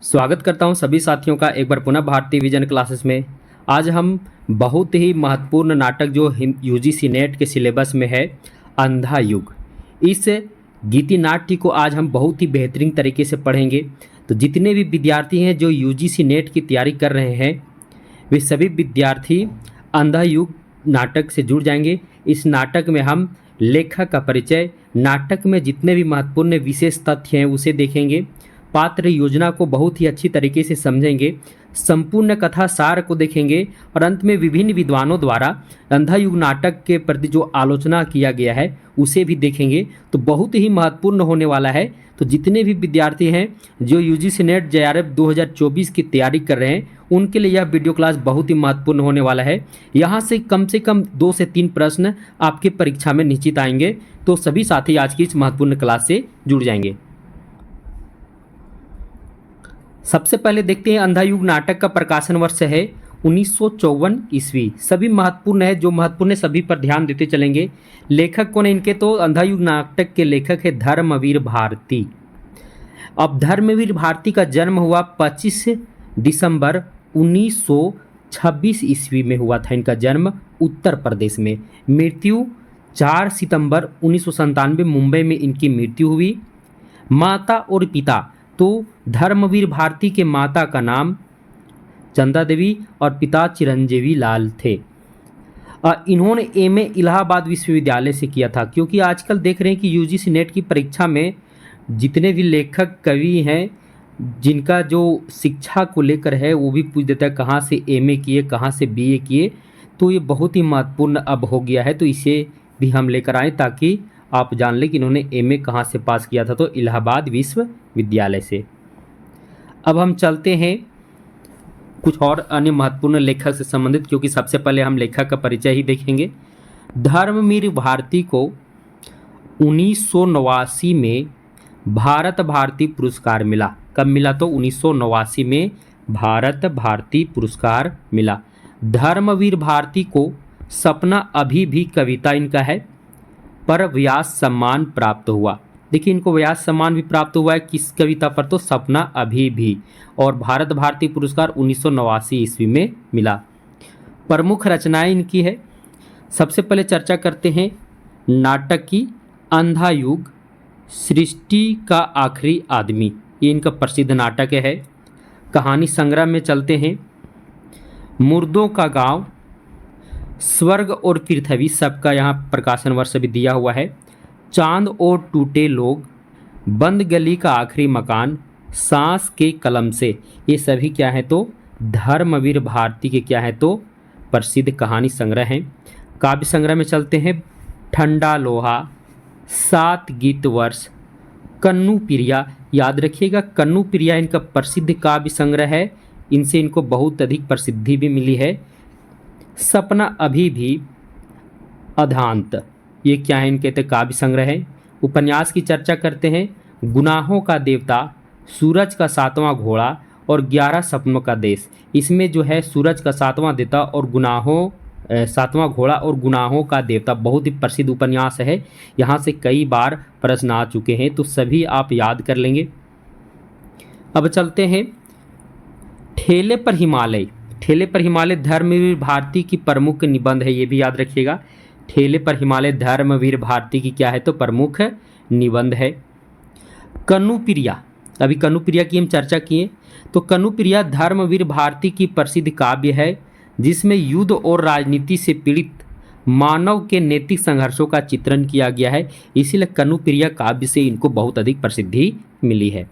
स्वागत करता हूं सभी साथियों का एक बार पुनः भारतीय विजन क्लासेस में। आज हम बहुत ही महत्वपूर्ण नाटक जो यूजीसी नेट के सिलेबस में है, अंधा युग, इस गीति नाट्य को आज हम बहुत ही बेहतरीन तरीके से पढ़ेंगे। तो जितने भी विद्यार्थी हैं जो यूजीसी नेट की तैयारी कर रहे हैं, वे सभी विद्यार्थी अंधा युग नाटक से जुड़ जाएंगे। इस नाटक में हम लेखक का परिचय, नाटक में जितने भी महत्वपूर्ण विशेष तथ्य हैं उसे देखेंगे, पात्र योजना को बहुत ही अच्छी तरीके से समझेंगे, संपूर्ण कथा सार को देखेंगे और अंत में विभिन्न विद्वानों द्वारा अंधा युग नाटक के प्रति जो आलोचना किया गया है उसे भी देखेंगे। तो बहुत ही महत्वपूर्ण होने वाला है। तो जितने भी विद्यार्थी हैं जो यूजीसी नेट जेआरएफ 2024 की तैयारी कर रहे हैं, उनके लिए यह वीडियो क्लास बहुत ही महत्वपूर्ण होने वाला है। यहाँ से कम 2 से 3 प्रश्न आपके परीक्षा में निश्चित आएंगे। तो सभी साथी आज की इस महत्वपूर्ण क्लास से जुड़ जाएंगे। सबसे पहले देखते हैं, अंधा युग नाटक का प्रकाशन वर्ष है 1954 ईस्वी। सभी महत्वपूर्ण है, जो महत्वपूर्ण है सभी पर ध्यान देते चलेंगे। लेखक कौन है इनके? तो अंधा युग नाटक के लेखक है धर्मवीर भारती। अब धर्मवीर भारती का जन्म हुआ 25 दिसंबर 1926 ईस्वी में हुआ था। इनका जन्म उत्तर प्रदेश में। मृत्यु 4 सितंबर 1997 मुंबई में इनकी मृत्यु हुई। माता और पिता, तो धर्मवीर भारती के माता का नाम चंदा देवी और पिता चिरंजीवी लाल थे। इन्होंने एमए इलाहाबाद विश्वविद्यालय से किया था। क्योंकि आजकल देख रहे हैं कि यूजीसी नेट की परीक्षा में जितने भी लेखक कवि हैं जिनका जो शिक्षा को लेकर है वो भी पूछ देता है कहाँ से एमए किए, कहाँ से बीए किए। तो ये बहुत ही महत्वपूर्ण अब हो गया है, तो इसे भी हम लेकर आए ताकि आप जान लें कि इन्होंने एमए कहाँ से पास किया था। तो इलाहाबाद विश्वविद्यालय से। अब हम चलते हैं कुछ और अन्य महत्वपूर्ण लेखक से संबंधित, क्योंकि सबसे पहले हम लेखक का परिचय ही देखेंगे। धर्मवीर भारती को 1989 में भारत भारती पुरस्कार मिला। कब मिला? तो 1989 में भारत भारती पुरस्कार मिला। धर्मवीर भारती को सपना अभी भी कविता इनका है पर व्यास सम्मान प्राप्त हुआ। देखिए, इनको व्यास सम्मान भी प्राप्त हुआ है किस कविता पर? तो सपना अभी भी। और भारत भारती पुरस्कार 1989 ईस्वी में मिला। प्रमुख रचनाएं इनकी है। सबसे पहले चर्चा करते हैं नाटक की। अंधा युग, सृष्टि का आखिरी आदमी, ये इनका प्रसिद्ध नाटक है। कहानी संग्रह में चलते हैं। मुर्दों का गांव, स्वर्ग और पृथ्वी, सबका यहाँ प्रकाशन वर्ष भी दिया हुआ है। चांद और टूटे लोग, बंद गली का आखिरी मकान, सांस के कलम से, ये सभी क्या है? तो धर्मवीर भारती के क्या है? तो प्रसिद्ध कहानी संग्रह हैं। काव्य संग्रह में चलते हैं। ठंडा लोहा, 7 गीत वर्ष, कन्नू प्रिया, याद रखिएगा कन्नू प्रिया इनका प्रसिद्ध काव्य संग्रह है। इनसे इनको बहुत अधिक प्रसिद्धि भी मिली है। सपना अभी भी, अधांत, ये क्या है? इनके काव्य संग्रह है। उपन्यास की चर्चा करते हैं। गुनाहों का देवता, सूरज का 7वां घोड़ा और 11 सपनों का देश। इसमें जो है सूरज का 7वां देवता और 7वां घोड़ा और गुनाहों का देवता बहुत ही प्रसिद्ध उपन्यास है। यहाँ से कई बार प्रश्न आ चुके हैं, तो सभी आप याद कर लेंगे। अब चलते हैं ठेले पर हिमालय। ठेले पर हिमालय धर्मवीर भारती की प्रमुख निबंध है, ये भी याद रखिएगा। ठेले पर हिमालय धर्मवीर भारती की क्या है? तो प्रमुख निबंध है। कन्नू प्रिया, अभी कन्नू प्रिया की हम चर्चा किए। तो कन्नू प्रिया धर्मवीर भारती की प्रसिद्ध काव्य है जिसमें युद्ध और राजनीति से पीड़ित मानव के नैतिक संघर्षों का चित्रण किया गया है। इसीलिए कन्नू प्रिया काव्य से इनको बहुत अधिक प्रसिद्धि मिली है।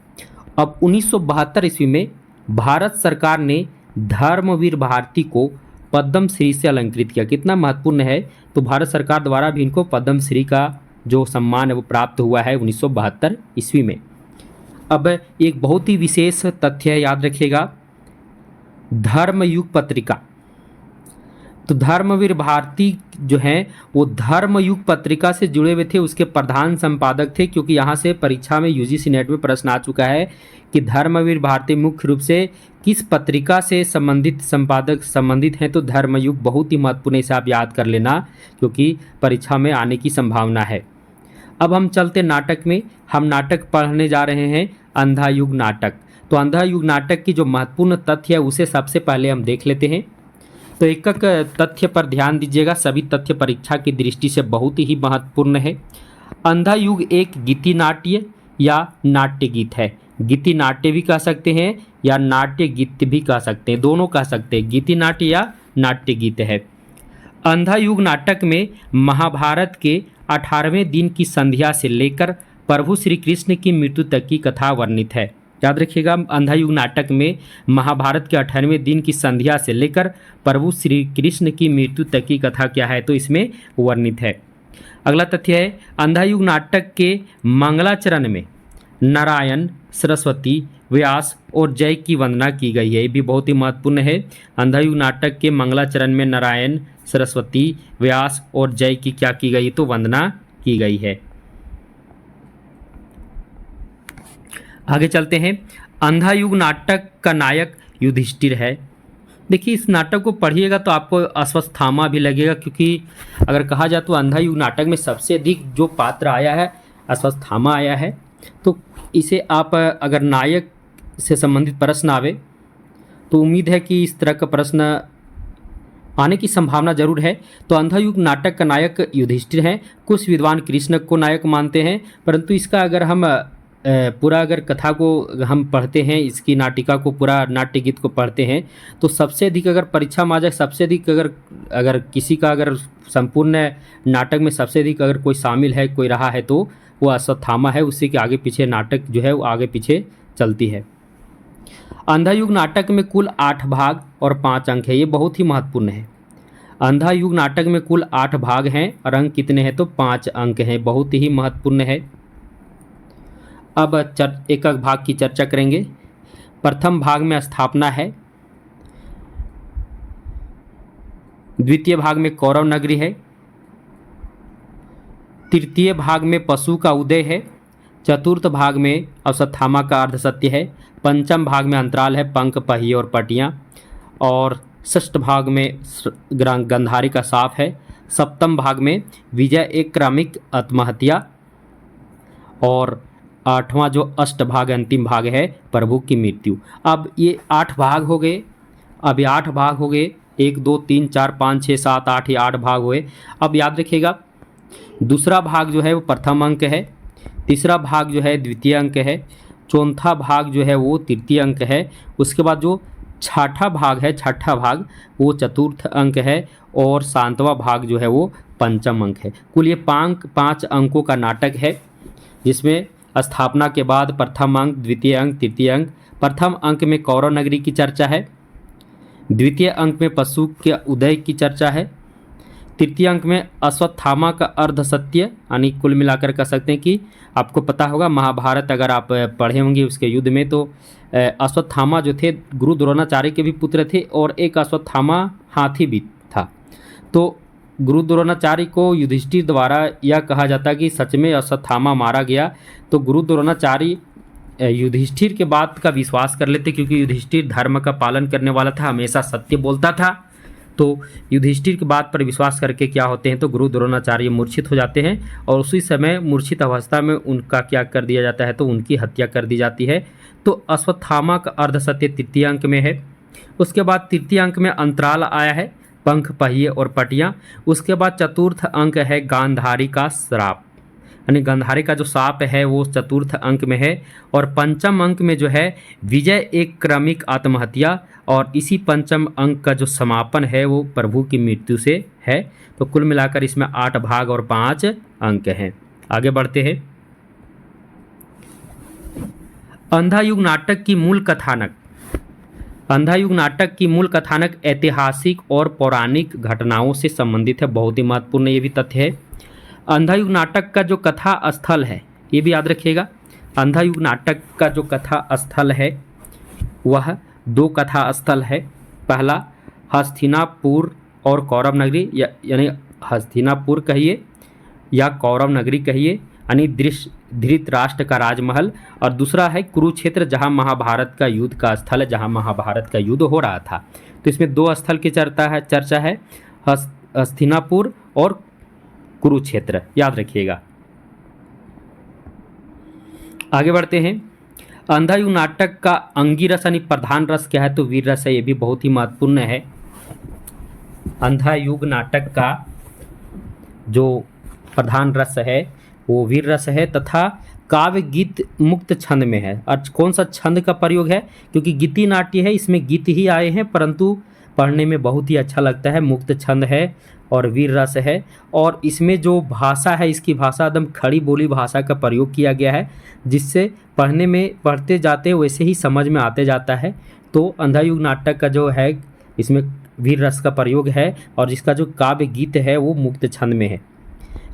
अब 1972 ईस्वी में भारत सरकार ने धर्मवीर भारती को पद्म श्री से अलंकृत किया। कितना महत्वपूर्ण है? तो भारत सरकार द्वारा भी इनको पद्म श्री का जो सम्मान है वो प्राप्त हुआ है 1972 ईस्वी में। अब एक बहुत ही विशेष तथ्य है, याद रखिएगा, धर्मयुग पत्रिका। तो धर्मवीर भारती जो हैं वो धर्मयुग पत्रिका से जुड़े हुए थे, उसके प्रधान संपादक थे। क्योंकि यहाँ से परीक्षा में यूजीसी नेट में प्रश्न आ चुका है कि धर्मवीर भारती मुख्य रूप से किस पत्रिका से संबंधित हैं। तो धर्मयुग बहुत ही महत्वपूर्ण, इसे आप याद कर लेना क्योंकि परीक्षा में आने की संभावना है। अब हम चलते नाटक में। हम नाटक पढ़ने जा रहे हैं अंधा युग नाटक। तो अंधा युग नाटक की जो महत्वपूर्ण तथ्य है उसे सबसे पहले हम देख लेते हैं। तो एक एक तथ्य पर ध्यान दीजिएगा, सभी तथ्य परीक्षा की दृष्टि से बहुत ही महत्वपूर्ण है। अंधा युग एक गीति नाट्य या नाट्य गीत है। गीति नाट्य भी कह सकते हैं या नाट्य गीत भी कह सकते हैं, दोनों कह सकते हैं, गीति नाट्य या नाट्य गीत है। अंधा युग नाटक में महाभारत के 18वें दिन की संध्या से लेकर प्रभु श्री कृष्ण की मृत्यु तक की कथा वर्णित है। याद रखिएगा, अंधा युग नाटक में महाभारत के 18वें दिन की संध्या से लेकर प्रभु श्री कृष्ण की मृत्यु तक की कथा क्या है, तो इसमें वर्णित है। अगला तथ्य है, अंधा युग नाटक के मंगलाचरण में नारायण, सरस्वती, व्यास और जय की वंदना की गई है। ये भी बहुत ही महत्वपूर्ण है। अंधा युग नाटक के मंगलाचरण में नारायण, सरस्वती, व्यास और जय की क्या की गई, तो वंदना की गई है। आगे चलते हैं। अंधा युग नाटक का नायक युधिष्ठिर है। देखिए, इस नाटक को पढ़िएगा तो आपको अश्वत्थामा भी लगेगा, क्योंकि अगर कहा जाए तो अंधा युग नाटक में सबसे अधिक जो पात्र आया है अश्वत्थामा आया है। तो इसे आप अगर नायक से संबंधित प्रश्न आवे तो उम्मीद है कि इस तरह का प्रश्न आने की संभावना जरूर है। तो अंधा युग नाटक का नायक युधिष्ठिर हैं। कुछ विद्वान कृष्ण को नायक मानते हैं, परंतु इसका अगर हम पूरा अगर कथा को हम पढ़ते हैं, इसकी नाटिका को, पूरा नाट्य गीत को पढ़ते हैं, तो सबसे अधिक अगर परीक्षा में आ जाए, सबसे अधिक अगर किसी का अगर संपूर्ण नाटक में सबसे अधिक अगर कोई शामिल है, कोई रहा है, तो वो अश्वत्थामा है। उसी के आगे पीछे नाटक जो है वो आगे पीछे चलती है। अंधा युग नाटक में कुल 8 भाग और 5 अंक है। ये बहुत ही महत्वपूर्ण है। अंधा युग नाटक में कुल 8 भाग हैं और अंक कितने हैं, तो 5 अंक हैं। बहुत ही महत्वपूर्ण है। अब एक एक भाग की चर्चा करेंगे। प्रथम भाग में स्थापना है, द्वितीय भाग में कौरव नगरी है, तृतीय भाग में पशु का उदय है, चतुर्थ भाग में अश्वत्थामा का अर्धसत्य है, पंचम भाग में अंतराल है, पंख, पहिए और पटियाँ, और षष्ठ भाग में गंधारी का साफ है, सप्तम भाग में विजय एक क्रमिक आत्महत्या, और आठवां जो अष्टभाग अंतिम भाग है प्रभु की मृत्यु। अब ये 8 भाग हो गए। अब ये 8 भाग हो गए, 1 2 3 4 5 6 7 8, ये 8 भाग हुए। अब याद रखिएगा, दूसरा भाग जो है वो प्रथम अंक है, तीसरा भाग जो है द्वितीय अंक है, चौथा भाग जो है वो तृतीय अंक है, उसके बाद जो छठा भाग है, छठा भाग वो चतुर्थ अंक है, और सातवां भाग जो है वो पंचम अंक है। कुल ये 5 अंकों का नाटक है, जिसमें स्थापना के बाद प्रथम अंक, द्वितीय अंक, तृतीय अंक। प्रथम अंक में कौरव नगरी की चर्चा है, द्वितीय अंक में पशु के उदय की चर्चा है, तृतीय अंक में अश्वत्थामा का अर्धसत्य, यानी कुल मिलाकर कह सकते हैं कि आपको पता होगा महाभारत अगर आप पढ़े होंगे उसके युद्ध में, तो अश्वत्थामा जो थे गुरु द्रोणाचार्य के भी पुत्र थे, और एक अश्वत्थामा हाथी भी था। तो गुरु द्रोणाचार्य को युधिष्ठिर द्वारा यह कहा जाता कि सच में अश्वत्थामा मारा गया, तो गुरु द्रोणाचार्य युधिष्ठिर के बात का विश्वास कर लेते, क्योंकि युधिष्ठिर धर्म का पालन करने वाला था, हमेशा सत्य बोलता था। तो युधिष्ठिर की बात पर विश्वास करके क्या होते हैं, तो गुरु द्रोणाचार्य मूर्छित हो जाते हैं, और उसी समय मूर्छित अवस्था में उनका क्या कर दिया जाता है, तो उनकी हत्या कर दी जाती है। तो अश्वत्थामा का अर्धसत्य तृतीय अंक में है। उसके बाद तृतीय अंक में अंतराल आया है, पंख, पहिए और पटियाँ। उसके बाद चतुर्थ अंक है गांधारी का श्राप, यानी गांधारी का जो साप है वो चतुर्थ अंक में है, और पंचम अंक में जो है विजय एक क्रमिक आत्महत्या, और इसी पंचम अंक का जो समापन है वो प्रभु की मृत्यु से है। तो कुल मिलाकर इसमें 8 भाग और 5 अंक हैं। आगे बढ़ते हैं। अंधा युग नाटक की मूल कथानक। अंधा युग नाटक की मूल कथानक ऐतिहासिक और पौराणिक घटनाओं से संबंधित है। बहुत ही महत्वपूर्ण ये भी तथ्य है। अंधा युग नाटक का जो कथा स्थल है, ये भी याद रखिएगा, अंधा युग नाटक का जो कथा स्थल है वह 2 कथा स्थल है। पहला हस्तिनापुर और कौरव नगरी, यानी हस्तिनापुर कहिए या कौरव नगरी कहिए, यानी धृतराष्ट्र का राजमहल, और दूसरा है कुरुक्षेत्र, जहां महाभारत का युद्ध का स्थल है, जहां महाभारत का युद्ध हो रहा था। तो इसमें 2 स्थल की चर्चा है, हस्तिनापुर और कुरुक्षेत्र, याद रखिएगा। आगे बढ़ते हैं। अंधा युग नाटक का अंगी रस यानी प्रधान रस क्या है, तो वीर रस है। ये भी बहुत ही महत्वपूर्ण है। अंधा युग नाटक का जो प्रधान रस है वो वीर रस है तथा काव्य गीत मुक्त छंद में है। और कौन सा छंद का प्रयोग है, क्योंकि गीति नाट्य है, इसमें गीत ही आए हैं, परंतु पढ़ने में बहुत ही अच्छा लगता है। मुक्त छंद है और वीर रस है। और इसमें जो भाषा है, इसकी भाषा एकदम खड़ी बोली भाषा का प्रयोग किया गया है, जिससे पढ़ने में पढ़ते जाते वैसे ही समझ में आते जाता है। तो अंधा युग नाटक का जो है इसमें वीर रस का प्रयोग है और जिसका जो काव्य गीत है वो मुक्त छंद में है।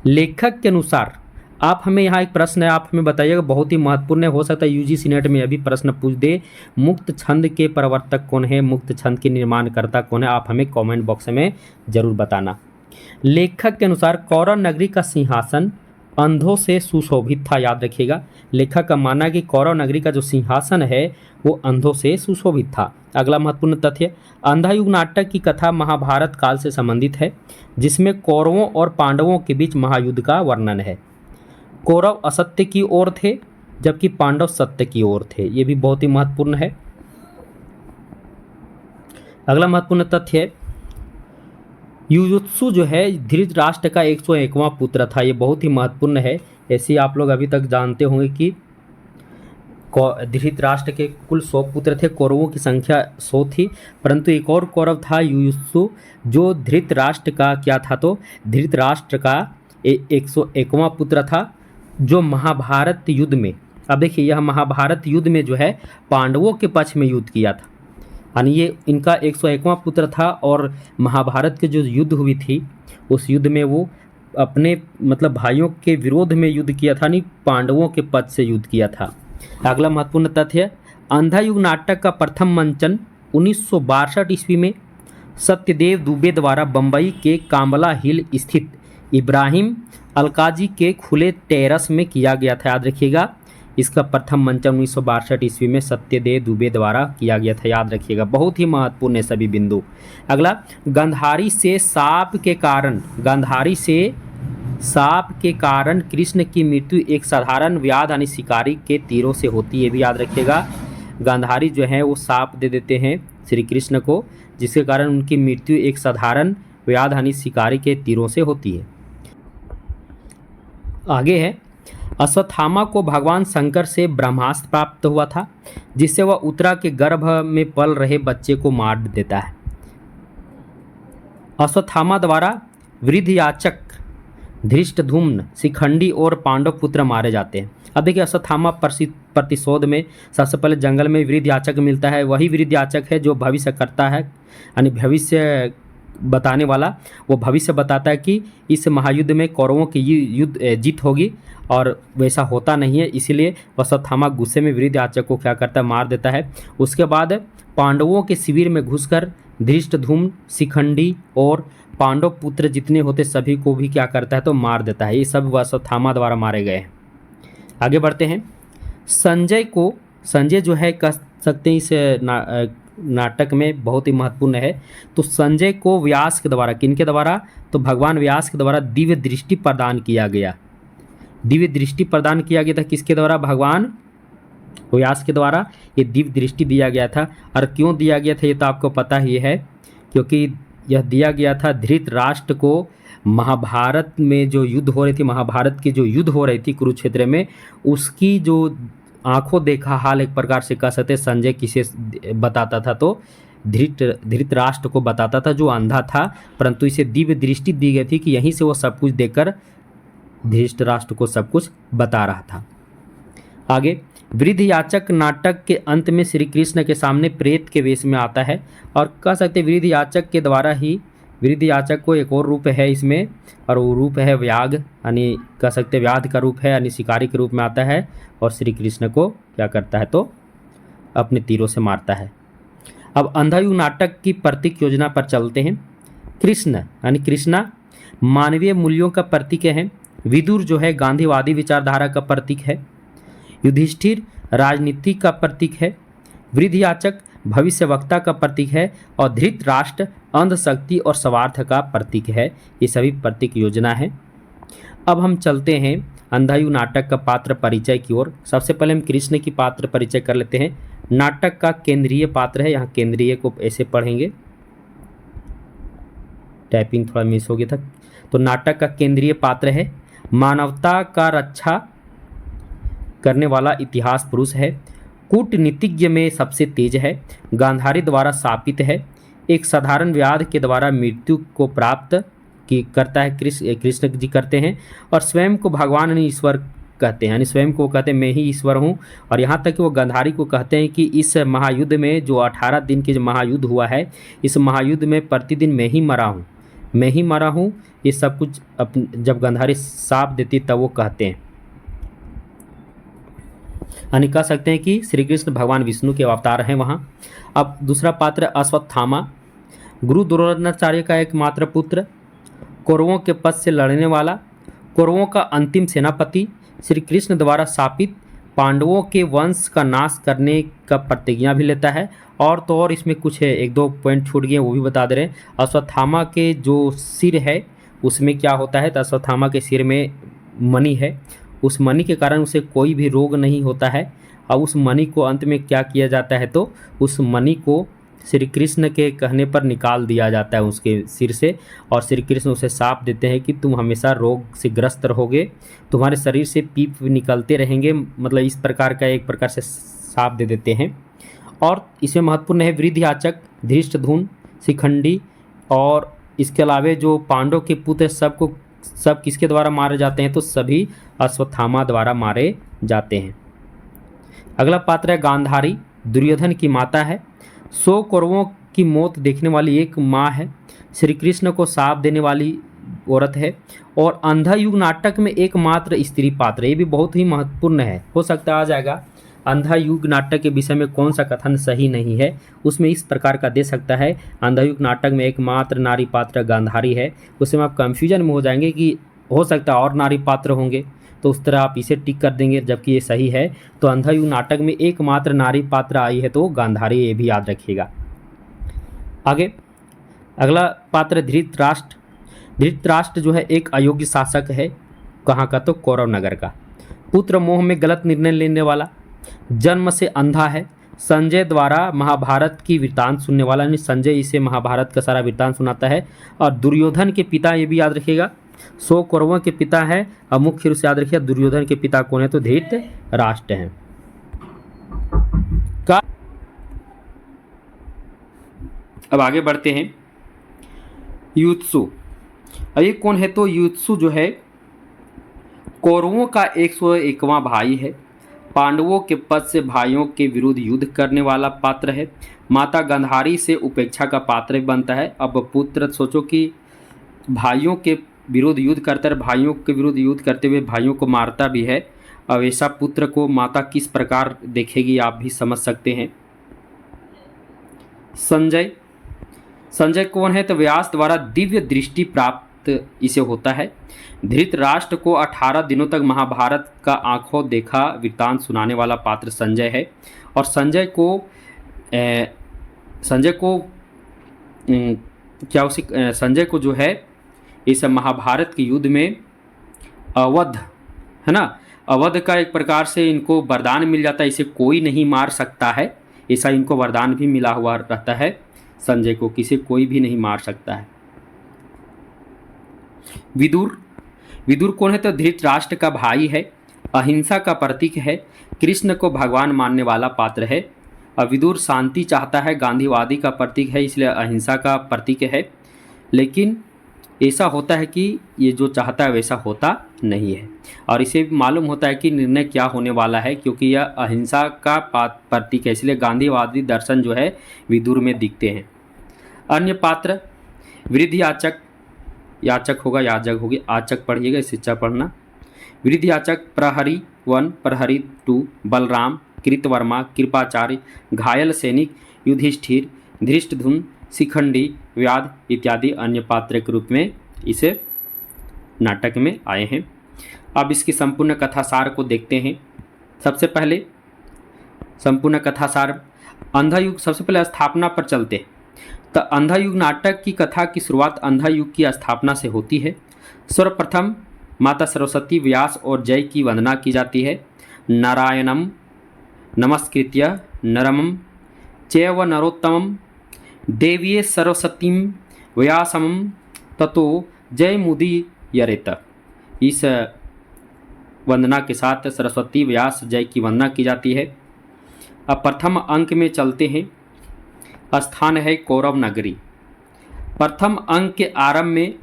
लेखक के अनुसार आप हमें यहाँ एक प्रश्न है, आप हमें बताइएगा, बहुत ही महत्वपूर्ण है, हो सकता है यूजीसी नेट में अभी प्रश्न पूछ दे। मुक्त छंद के प्रवर्तक कौन है, मुक्त छंद के निर्माणकर्ता कौन है, आप हमें कमेंट बॉक्स में जरूर बताना। लेखक के अनुसार कौरव नगरी का सिंहासन अंधों से सुशोभित था। याद रखिएगा, लेखक का मानना है कि कौरव नगरी का जो सिंहासन है वो अंधों से सुशोभित था। अगला महत्वपूर्ण तथ्य, अंधा युग नाटक की कथा महाभारत काल से संबंधित है, जिसमें कौरवों और पांडवों के बीच महायुद्ध का वर्णन है। कौरव असत्य की ओर थे जबकि पांडव सत्य की ओर थे। ये भी बहुत ही महत्वपूर्ण है। अगला महत्वपूर्ण तथ्य है, युयुत्सु जो है धृतराष्ट्र का 101वां पुत्र था। ये बहुत ही महत्वपूर्ण है। ऐसे आप लोग अभी तक जानते होंगे कि धृतराष्ट्र के कुल 100 पुत्र थे, कौरवों की संख्या 100 थी, परंतु एक और कौरव था युयुत्सु जो धृतराष्ट्र का क्या था, तो धृतराष्ट्र का 101वां पुत्र था, जो महाभारत युद्ध में, अब देखिए यह महाभारत युद्ध में जो है पांडवों के पक्ष में युद्ध किया था। यानी ये इनका 101वां पुत्र था और महाभारत के जो युद्ध हुई थी उस युद्ध में वो अपने मतलब भाइयों के विरोध में युद्ध किया था, नहीं पांडवों के पक्ष से युद्ध किया था। अगला महत्वपूर्ण तथ्य, अंधा युग नाटक का प्रथम मंचन 1962 ईस्वी में सत्यदेव दुबे द्वारा बम्बई के कांबला हिल स्थित इब्राहिम अलकाजी के खुले टेरस में किया गया था। याद रखिएगा, इसका प्रथम मंचन 1962 ईस्वी में सत्यदेव दुबे द्वारा किया गया था। याद रखिएगा, बहुत ही महत्वपूर्ण है सभी बिंदु। अगला, गांधारी से सांप के कारण कृष्ण की मृत्यु एक साधारण व्याध यानी शिकारी के तीरों से होती है। भी याद रखिएगा, गांधारी जो है वो सांप दे देते हैं श्री कृष्ण को, जिसके कारण उनकी मृत्यु एक साधारण व्याध यानी शिकारी के तीरों से होती है। आगे है, अश्वत्थामा को भगवान शंकर से ब्रह्मास्त्र प्राप्त हुआ था, जिससे वह उत्तरा के गर्भ में पल रहे बच्चे को मार देता है। अश्वत्थामा द्वारा वृद्धयाचक, धृष्टद्युम्न, शिखंडी और पांडव पुत्र मारे जाते हैं। अब देखिए, अश्वत्थामा प्रतिशोध में सबसे पहले जंगल में वृद्धयाचक मिलता है। वही वृद्धयाचक है जो भविष्य करता है, यानी भविष्य बताने वाला। वो भविष्य बताता है कि इस महायुद्ध में कौरवों की युद्ध जीत होगी, और वैसा होता नहीं है। इसीलिए अश्वत्थामा गुस्से में वृद्धयाचक को क्या करता है, मार देता है। उसके बाद पांडवों के शिविर में घुसकर धृष्टद्युम्न, शिखंडी और पांडव पुत्र जितने होते सभी को भी क्या करता है, तो मार देता है। ये सब अश्वत्थामा द्वारा मारे गए हैं। आगे बढ़ते हैं। संजय जो है कह सकते हैं इस नाटक में बहुत ही महत्वपूर्ण है। तो संजय को व्यास के द्वारा, किनके द्वारा, तो भगवान व्यास के द्वारा दिव्य दृष्टि प्रदान किया गया। दिव्य दृष्टि प्रदान किया गया था किसके द्वारा, भगवान व्यास के द्वारा ये दिव्य दृष्टि दिया गया था। और क्यों दिया गया था ये तो आपको पता ही है, क्योंकि यह दिया गया था धृतराष्ट्र को महाभारत में जो युद्ध हो रही थी, महाभारत की जो युद्ध हो रही थी कुरुक्षेत्र में, उसकी जो आंखों देखा हाल एक प्रकार से कह सकते संजय किसे बताता था, तो धृतराष्ट्र को बताता था जो अंधा था, परंतु इसे दिव्य दृष्टि दी गई थी कि यहीं से वो सब कुछ देखकर धृतराष्ट्र को सब कुछ बता रहा था। आगे, वृद्धयाचक नाटक के अंत में श्री कृष्ण के सामने प्रेत के वेश में आता है, और कह सकते वृद्धयाचक के द्वारा ही, वृद्धयाचक को एक और रूप है इसमें, और वो रूप है व्याघ, यानी कह सकते व्याध का रूप है, यानी शिकारी के रूप में आता है, और श्री कृष्ण को क्या करता है, तो अपने तीरों से मारता है। अब अंधा युग नाटक की प्रतीक योजना पर चलते हैं। कृष्ण यानी कृष्णा मानवीय मूल्यों का प्रतीक है। विदुर जो है गांधीवादी विचारधारा का प्रतीक है। युधिष्ठिर राजनीति का प्रतीक है। वृद्धयाचक भविष्यवक्ता का प्रतीक है, और धृतराष्ट्र अंधशक्ति और स्वार्थ का प्रतीक है। ये सभी प्रतीक योजना है। अब हम चलते हैं अंधायुग नाटक का पात्र परिचय की ओर। सबसे पहले हम कृष्ण की पात्र परिचय कर लेते हैं। नाटक का केंद्रीय पात्र है, यहाँ केंद्रीय को ऐसे पढ़ेंगे, टाइपिंग थोड़ा मिस हो गया था। तो नाटक का केंद्रीय पात्र है, मानवता का रक्षा करने वाला इतिहास पुरुष है, कूटनीतिज्ञ में सबसे तेज है, गांधारी द्वारा शापित है, एक साधारण व्याध के द्वारा मृत्यु को प्राप्त की करता है, कृष्ण जी करते हैं, और स्वयं को भगवान ने ईश्वर कहते हैं, यानी स्वयं को कहते हैं मैं ही ईश्वर हूँ। और यहाँ तक कि वो गांधारी को कहते हैं कि इस महायुद्ध में जो 18 दिन के जो महायुद्ध हुआ है, इस महायुद्ध में प्रतिदिन मैं ही मरा हूँ, मैं ही मरा हूँ। ये सब कुछ जब गांधारी साप देती तब वो कहते हैं, यानी कह सकते हैं कि श्री कृष्ण भगवान विष्णु के अवतार हैं वहाँ। अब दूसरा पात्र अश्वत्थामा, गुरु द्रोणाचार्य का एकमात्र पुत्र, कौरवों के पद से लड़ने वाला, कौरवों का अंतिम सेनापति, श्री कृष्ण द्वारा शापित, पांडवों के वंश का नाश करने का प्रतिज्ञा भी लेता है। और तो और इसमें कुछ है, एक दो पॉइंट छूट गए वो भी बता दे रहे हैं। अश्वत्थामा के जो सिर है उसमें क्या होता है, तो अश्वत्थामा के सिर में मणि है, उस मणि के कारण उसे कोई भी रोग नहीं होता है। और उस मणि को अंत में क्या किया जाता है, तो उस मणि को श्री कृष्ण के कहने पर निकाल दिया जाता है उसके सिर से, और श्री कृष्ण उसे शाप देते हैं कि तुम हमेशा रोग से ग्रस्त रहोगे, तुम्हारे शरीर से पीप निकलते रहेंगे, मतलब इस प्रकार का एक प्रकार से शाप दे देते हैं। और इसमें महत्वपूर्ण है वृद्धयाचक, धृष्टद्युम्न, शिखंडी, और इसके अलावा जो पांडव के पुत्र सब किसके द्वारा मारे जाते हैं, तो सभी अश्वत्थामा द्वारा मारे जाते हैं। अगला पात्र है गांधारी, दुर्योधन की माता है, 100 कौरवों की मौत देखने वाली एक माँ है, श्री कृष्ण को शाप देने वाली औरत है, और अंधायुग नाटक में एकमात्र स्त्री पात्र, ये भी बहुत ही महत्वपूर्ण है। हो सकता है आ जाएगा अंधायुग नाटक के विषय में कौन सा कथन सही नहीं है, उसमें इस प्रकार का दे सकता है अंधायुग नाटक में एकमात्र नारी पात्र गांधारी है, उसमें आप कंफ्यूजन में हो जाएंगे कि हो सकता है और नारी पात्र होंगे, तो उस तरह आप इसे टिक कर देंगे, जबकि ये सही है। तो अंधायुग नाटक में एकमात्र नारी पात्र आई है तो गांधारी, ये भी याद रखिएगा। आगे अगला पात्र धृतराष्ट्र। धृतराष्ट्र जो है एक अयोग्य शासक है, कहाँ का, तो कौरव नगर का, पुत्र मोह में गलत निर्णय लेने वाला, जन्म से अंधा है, संजय द्वारा महाभारत की वृत्तांत सुनने वाला, यानी संजय इसे महाभारत का सारा वृत्तांत सुनाता है। और दुर्योधन के पिता, ये भी याद रखिएगा, 100 कौरवों के पिता है, और मुख्य रूप से याद रखिए दुर्योधन के पिता कौन है, तो धृतराष्ट्र हैं। अब आगे बढ़ते हैं, युत्सु। अब ये कौन है, तो युत्सु जो है कौरवों का 101वां भाई है, पांडवों के पद से भाइयों के विरुद्ध युद्ध करने वाला पात्र है, माता गांधारी से उपेक्षा का पात्र बनता है। अब पुत्र, सोचो कि भाइयों के विरुद्ध युद्ध करता है, भाइयों के विरुद्ध युद्ध करते हुए भाइयों को मारता भी है। अब ऐसा पुत्र को माता किस प्रकार देखेगी आप भी समझ सकते हैं। संजय, संजय कौन है, तो व्यास द्वारा दिव्य दृष्टि प्राप्त इसे होता है। धृतराष्ट्र को 18 दिनों तक महाभारत का आंखों देखा वृत्तांत सुनाने वाला पात्र संजय है। और संजय को जो है इस महाभारत के युद्ध में अवध है ना, अवध का एक प्रकार से इनको वरदान मिल जाता है, इसे कोई नहीं मार सकता है, ऐसा इनको वरदान भी मिला हुआ रहता है संजय को, किसे कोई भी नहीं मार सकता है। विदुर, विदुर कौन है, तो धृतराष्ट्र का भाई है, अहिंसा का प्रतीक है, कृष्ण को भगवान मानने वाला पात्र है। और विदुर शांति चाहता है, गांधीवादी का प्रतीक है, इसलिए अहिंसा का प्रतीक है। लेकिन ऐसा होता है कि ये जो चाहता है वैसा होता नहीं है, और इसे मालूम होता है कि निर्णय क्या होने वाला है, क्योंकि यह अहिंसा का प्रतीक है, इसलिए गांधीवादी दर्शन जो है विदुर में दिखते हैं। अन्य पात्र वृद्धयाचक, याचक होगा, याजक होगी, आचक पढ़िएगा, शिक्षा पढ़ना। वृद्धयाचक प्रहरी 1, प्रहरी 2, बलराम, कृतवर्मा, कृपाचार्य, घायल सैनिक, युधिष्ठिर, धृष्टद्युम्न, शिखंडी, व्याध इत्यादि अन्य पात्र के रूप में इसे नाटक में आए हैं। अब इसकी संपूर्ण कथासार को देखते हैं। सबसे पहले संपूर्ण कथासार, अंधायुग, सबसे पहले स्थापना पर चलते हैं। तो अंधायुग नाटक की कथा की शुरुआत अंधायुग की स्थापना से होती है। सर्वप्रथम माता सरस्वती, व्यास और जय की वंदना की जाती है। नारायणम नमस्कृत्य नरमं चैव नरोत्तमं देवीये सरस्वतीं व्यासं ततो जय मुदीरयेत। इस वंदना के साथ सरस्वती, व्यास, जय की वंदना की जाती है। अब प्रथम अंक में चलते हैं। स्थान है कौरव नगरी। प्रथम अंक के आरंभ में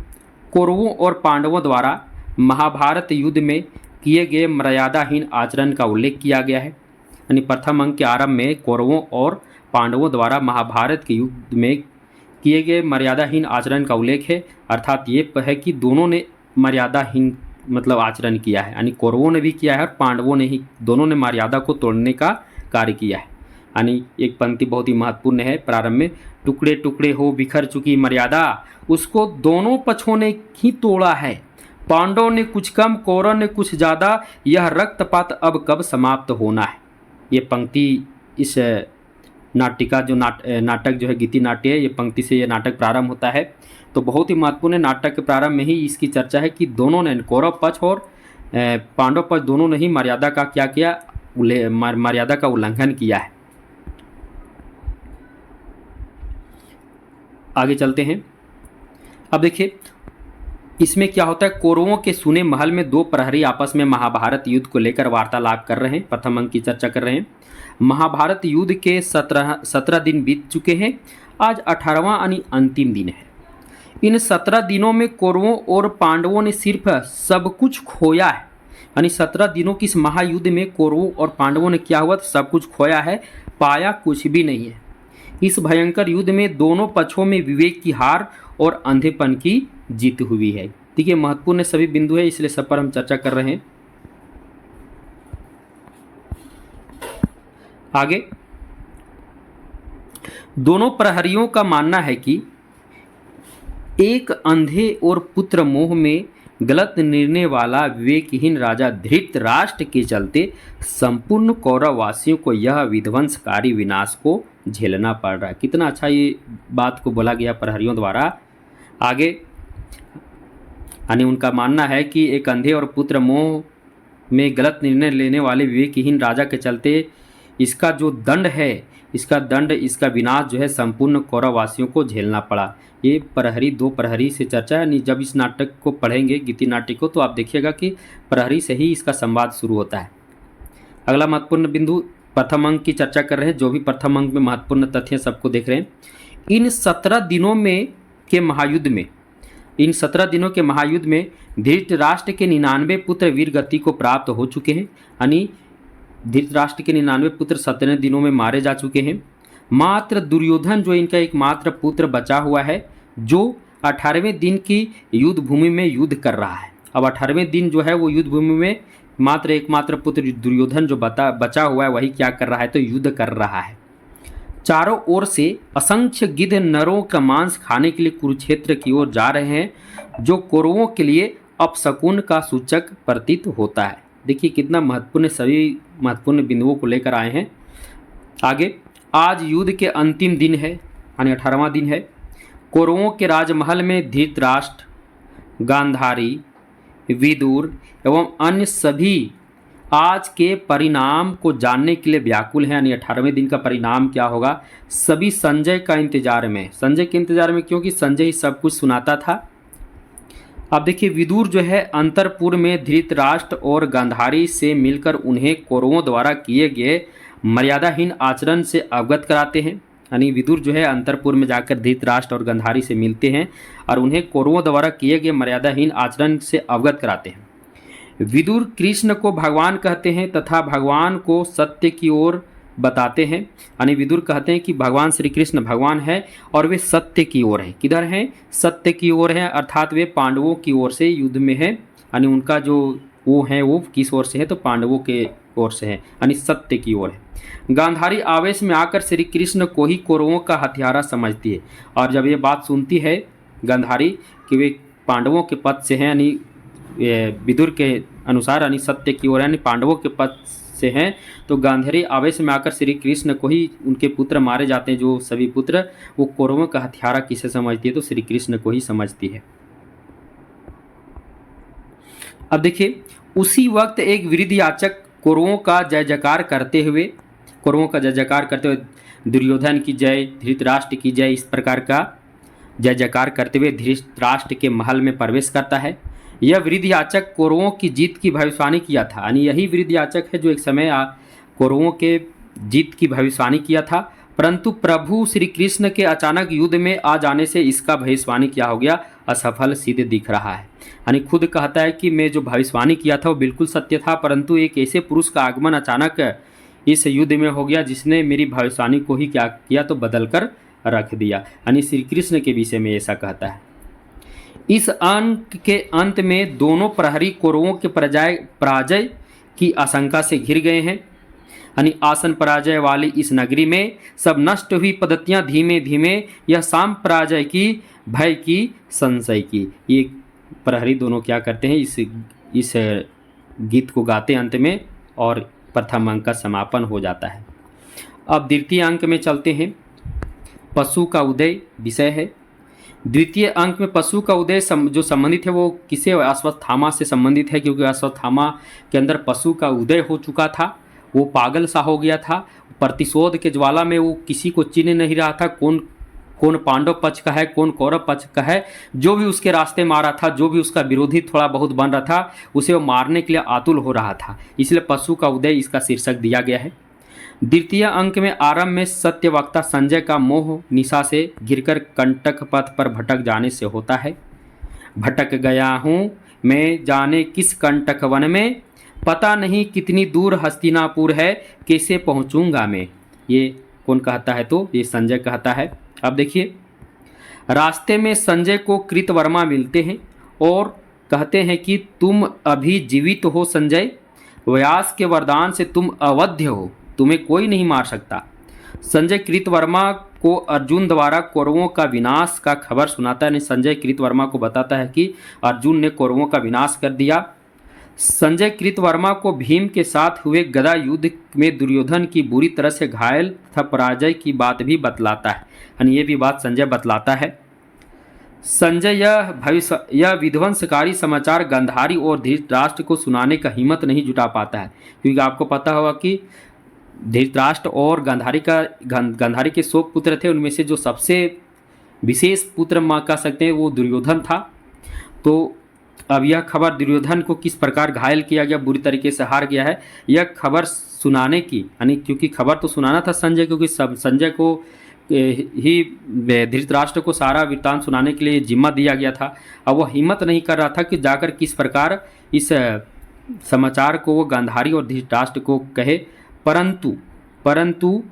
कौरवों और पांडवों द्वारा महाभारत युद्ध में किए गए मर्यादाहीन आचरण का उल्लेख किया गया है। यानी प्रथम अंक के आरंभ में कौरवों और पांडवों द्वारा महाभारत के युद्ध में किए गए मर्यादाहीन आचरण का उल्लेख है। अर्थात ये है कि दोनों ने मर्यादाहीन मतलब आचरण किया है, यानी कौरवों ने भी किया है और पांडवों ने ही, दोनों ने मर्यादा को तोड़ने का कार्य किया है। यानी एक पंक्ति बहुत ही महत्वपूर्ण है प्रारंभ में, टुकड़े टुकड़े हो बिखर चुकी मर्यादा, उसको दोनों पक्षों ने ही तोड़ा है। पांडवों ने कुछ कम, कौरव ने कुछ ज़्यादा, यह रक्तपात अब कब समाप्त होना है। ये पंक्ति इस नाटिका जो नाटक जो है गीति नाट्य है, ये पंक्ति से ये नाटक प्रारंभ होता है। तो बहुत ही महत्वपूर्ण नाटक के प्रारंभ में ही इसकी चर्चा है कि दोनों ने, कौरव पक्ष और पांडव पक्ष दोनों ने ही मर्यादा का क्या किया, मर्यादा का उल्लंघन किया है। आगे चलते हैं। अब देखिए इसमें क्या होता है, कौरवों के सुने महल में दो प्रहरी आपस में महाभारत युद्ध को लेकर वार्तालाप कर रहे हैं। प्रथम अंक की चर्चा कर रहे हैं। महाभारत युद्ध के 17 दिन बीत चुके हैं। आज 18वां यानी अंतिम दिन है। इन 17 दिनों में कौरवों और पांडवों ने सिर्फ सब कुछ खोया है। यानी 17 दिनों की इस महायुद्ध में कौरवों और पांडवों ने क्या हुआ, सब कुछ खोया है, पाया कुछ भी नहीं है। इस भयंकर युद्ध में दोनों पक्षों में विवेक की हार और अंधेपन की जीत हुई है। ठीक है, महत्वपूर्ण सभी बिंदु है, इसलिए सब पर हम चर्चा कर रहे हैं। आगे दोनों प्रहरियों का मानना है कि एक अंधे और पुत्र मोह में गलत निर्णय वाला विवेकहीन राजा धृतराष्ट्र के चलते संपूर्ण कौरववासियों को यह विध्वंसकारी विनाश को झेलना पड़ रहा है। कितना अच्छा ये बात को बोला गया प्रहरियों द्वारा। आगे यानी उनका मानना है कि एक अंधे और पुत्र मोह में गलत निर्णय लेने वाले विवेकहीन राजा के चलते इसका जो दंड है, इसका विनाश जो है संपूर्ण कौरववासियों को झेलना पड़ा। ये प्रहरी, दो प्रहरी से चर्चा है। जब इस नाटक को पढ़ेंगे, गीति नाटक को, तो आप देखिएगा कि प्रहरी से ही इसका संवाद शुरू होता है। अगला महत्वपूर्ण बिंदु, प्रथम अंक की चर्चा कर रहे हैं। जो भी प्रथम अंक में महत्वपूर्ण तथ्य सबको देख रहे हैं। इन 17 दिनों के महायुद्ध में धृतराष्ट्र के 99 पुत्र वीर गति को प्राप्त हो चुके हैं। यानी धृतराष्ट्र के 99 पुत्र 17 दिनों में मारे जा चुके हैं। मात्र दुर्योधन जो इनका एकमात्र पुत्र बचा हुआ है, जो 18वें दिन की युद्ध भूमि में युद्ध कर रहा है। अब 18वें दिन जो है वो युद्ध भूमि में एकमात्र पुत्र दुर्योधन जो बचा हुआ है वही क्या कर रहा है, तो युद्ध कर रहा है। चारों ओर से असंख्य गिद्ध नरों का मांस खाने के लिए कुरुक्षेत्र की ओर जा रहे हैं, जो कौरवों के लिए अपशकुन का सूचक प्रतीत होता है। देखिए कितना महत्वपूर्ण, सभी महत्वपूर्ण बिंदुओं को लेकर आए हैं। आगे आज युद्ध के अंतिम दिन है, यानी 18वां दिन है। कौरवों के राजमहल में धृतराष्ट्र, गांधारी, विदुर एवं अन्य सभी आज के परिणाम को जानने के लिए व्याकुल हैं। यानी 18वें दिन का परिणाम क्या होगा, सभी संजय का इंतजार में, संजय के इंतजार में, क्योंकि संजय ही सब कुछ सुनाता था। अब देखिए विदुर जो है अंतरपुर में धृतराष्ट्र और गांधारी से मिलकर उन्हें कौरवों द्वारा किए गए मर्यादाहीन आचरण से अवगत कराते हैं। यानी विदुर जो है अंतरपुर में जाकर धृतराष्ट्र और गांधारी से मिलते हैं और उन्हें कौरवों द्वारा किए गए मर्यादाहीन आचरण से अवगत कराते हैं। विदुर कृष्ण को भगवान कहते हैं तथा भगवान को सत्य की ओर बताते हैं। यानी विदुर कहते हैं कि भगवान श्री कृष्ण भगवान है और वे सत्य की ओर हैं। किधर हैं, सत्य की ओर हैं, अर्थात वे पांडवों की ओर से युद्ध में हैं। यानी उनका जो वो है वो किस ओर से है, तो पांडवों के ओर से है, यानी सत्य की ओर है। गांधारी आवेश में आकर श्री कृष्ण को ही कौरवों का हथियारा समझती है, और जब ये बात सुनती है गांधारी कि वे पांडवों के पक्ष से हैं, यानी विदुर के अनुसार, यानी सत्य की ओर, यानी पांडवों के पक्ष से हैं, तो गांधारी आवेश में आकर श्री कृष्ण को ही, उनके पुत्र मारे जाते हैं जो सभी पुत्र, वो कौरवों का हथियारा किसे समझती है, तो श्री कृष्ण को ही समझती है। अब देखिए, उसी वक्त एक वृद्ध याचक कौरवों का जय जयकार करते हुए दुर्योधन की जय, धृतराष्ट्र की जय, इस प्रकार का जय जयकार करते हुए धृतराष्ट्र के महल में प्रवेश करता है। यह वृद्ध याचक कौरवों की जीत की भविष्यवाणी किया था, यानी यही वृद्ध याचक है जो एक समय कौरवों के जीत की भविष्यवाणी किया था, परंतु प्रभु श्री कृष्ण के अचानक युद्ध में आ जाने से इसका भविष्यवाणी क्या हो गया, असफल सिद्ध दिख रहा है। यानी खुद कहता है कि मैं जो भविष्यवाणी किया था वो बिल्कुल सत्य था, परंतु एक ऐसे पुरुष का आगमन अचानक इस युद्ध में हो गया जिसने मेरी भविष्यवाणी को ही क्या किया, तो बदल कर रख दिया। यानी श्री कृष्ण के विषय में ऐसा कहता है। इस अंक के अंत में दोनों प्रहरी कौरवों के पराजय की आशंका से घिर गए हैं। यानी आसन पराजय वाली इस नगरी में सब नष्ट हुई पद्धतियां धीमे धीमे यह शाम पराजय की, भय की, संशय की। ये प्रहरी दोनों क्या करते हैं, इस गीत को गाते अंत में, और प्रथम अंक का समापन हो जाता है। अब द्वितीय अंक में चलते हैं। पशु का उदय विषय है। द्वितीय अंक में पशु का उदय जो संबंधित है वो किसे, अश्वत्थामा से संबंधित है, क्योंकि अश्वत्थामा के अंदर पशु का उदय हो चुका था। वो पागल सा हो गया था, प्रतिशोध के ज्वाला में वो किसी को चिन्ह नहीं रहा था, कौन पांडव पक्ष का है, कौन कौरव पक्ष का है। जो भी उसके रास्ते में आ रहा था, जो भी उसका विरोधी थोड़ा बहुत बन रहा था, उसे वो मारने के लिए आतुल हो रहा था। इसलिए पशु का उदय इसका शीर्षक दिया गया है। द्वितीय अंक में आरंभ में सत्यवक्ता संजय का मोह निशा से घिरकर कंटक पथ पर भटक जाने से होता है। भटक गया हूँ मैं जाने किस कंटक वन में, पता नहीं कितनी दूर हस्तिनापुर है, कैसे पहुँचूंगा मैं। ये कौन कहता है, तो ये संजय कहता है। अब देखिए, रास्ते में संजय को कृतवर्मा मिलते हैं और कहते हैं कि तुम अभी जीवित हो संजय, व्यास के वरदान से तुम अवध्य हो, तुम्हें कोई नहीं मार सकता। संजय कृतवर्मा को अर्जुन द्वारा कौरवों का विनाश का खबर सुनाता है। संजय कृतवर्मा को बताता है कि अर्जुन ने कौरवों का विनाश कर दिया। संजय कृतवर्मा को भीम के साथ हुए गदा युद्ध में दुर्योधन की बुरी तरह से घायल तथा पराजय की बात भी बतलाता है। यानी ये भी बात संजय बतलाता है। संजय यह विध्वंसकारी समाचार गांधारी और धृतराष्ट्र को सुनाने का हिम्मत नहीं जुटा पाता है, क्योंकि आपको पता होगा कि धृतराष्ट्र और गांधारी के 100 पुत्र थे, उनमें से जो सबसे विशेष पुत्र मां कह सकते हैं वो दुर्योधन था। तो अब यह खबर दुर्योधन को किस प्रकार घायल किया गया, बुरी तरीके से हार गया है, यह खबर सुनाने की, यानी क्योंकि खबर तो सुनाना था संजय, क्योंकि संजय को ही धृतराष्ट्र को सारा वृत्तांत सुनाने के लिए जिम्मा दिया गया था। अब वह हिम्मत नहीं कर रहा था कि जाकर किस प्रकार इस समाचार को वो गांधारी और धृतराष्ट्र को कहे, परंतु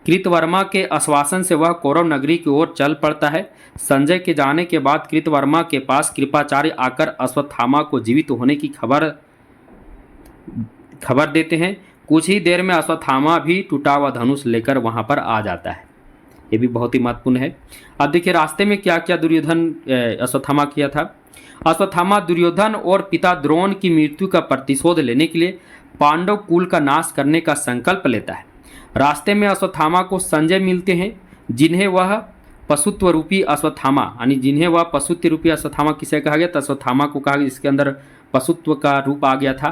कृतवर्मा के आश्वासन से वह कौरव नगरी की ओर चल पड़ता है। संजय के जाने के बाद कृतवर्मा के पास कृपाचार्य आकर अश्वत्थामा को जीवित होने की खबर देते हैं। कुछ ही देर में अश्वत्थामा भी टूटा हुआ धनुष लेकर वहां पर आ जाता है। ये भी बहुत ही महत्वपूर्ण है। अब देखिए, रास्ते में क्या क्या अश्वत्थामा किया था। अश्वत्थामा दुर्योधन और पिता द्रोण की मृत्यु का प्रतिशोध लेने के लिए पांडव कुल का नाश करने का संकल्प लेता है। रास्ते में अश्वत्थामा को संजय मिलते हैं, जिन्हें वह पशुत्व रूपी अश्वत्थामा, यानी जिन्हें वह पशुत्व रूपी अश्वत्थामा किसे कहा गया, तो अश्वत्थामा को कहा गया जिसके अंदर पशुत्व का रूप आ गया था।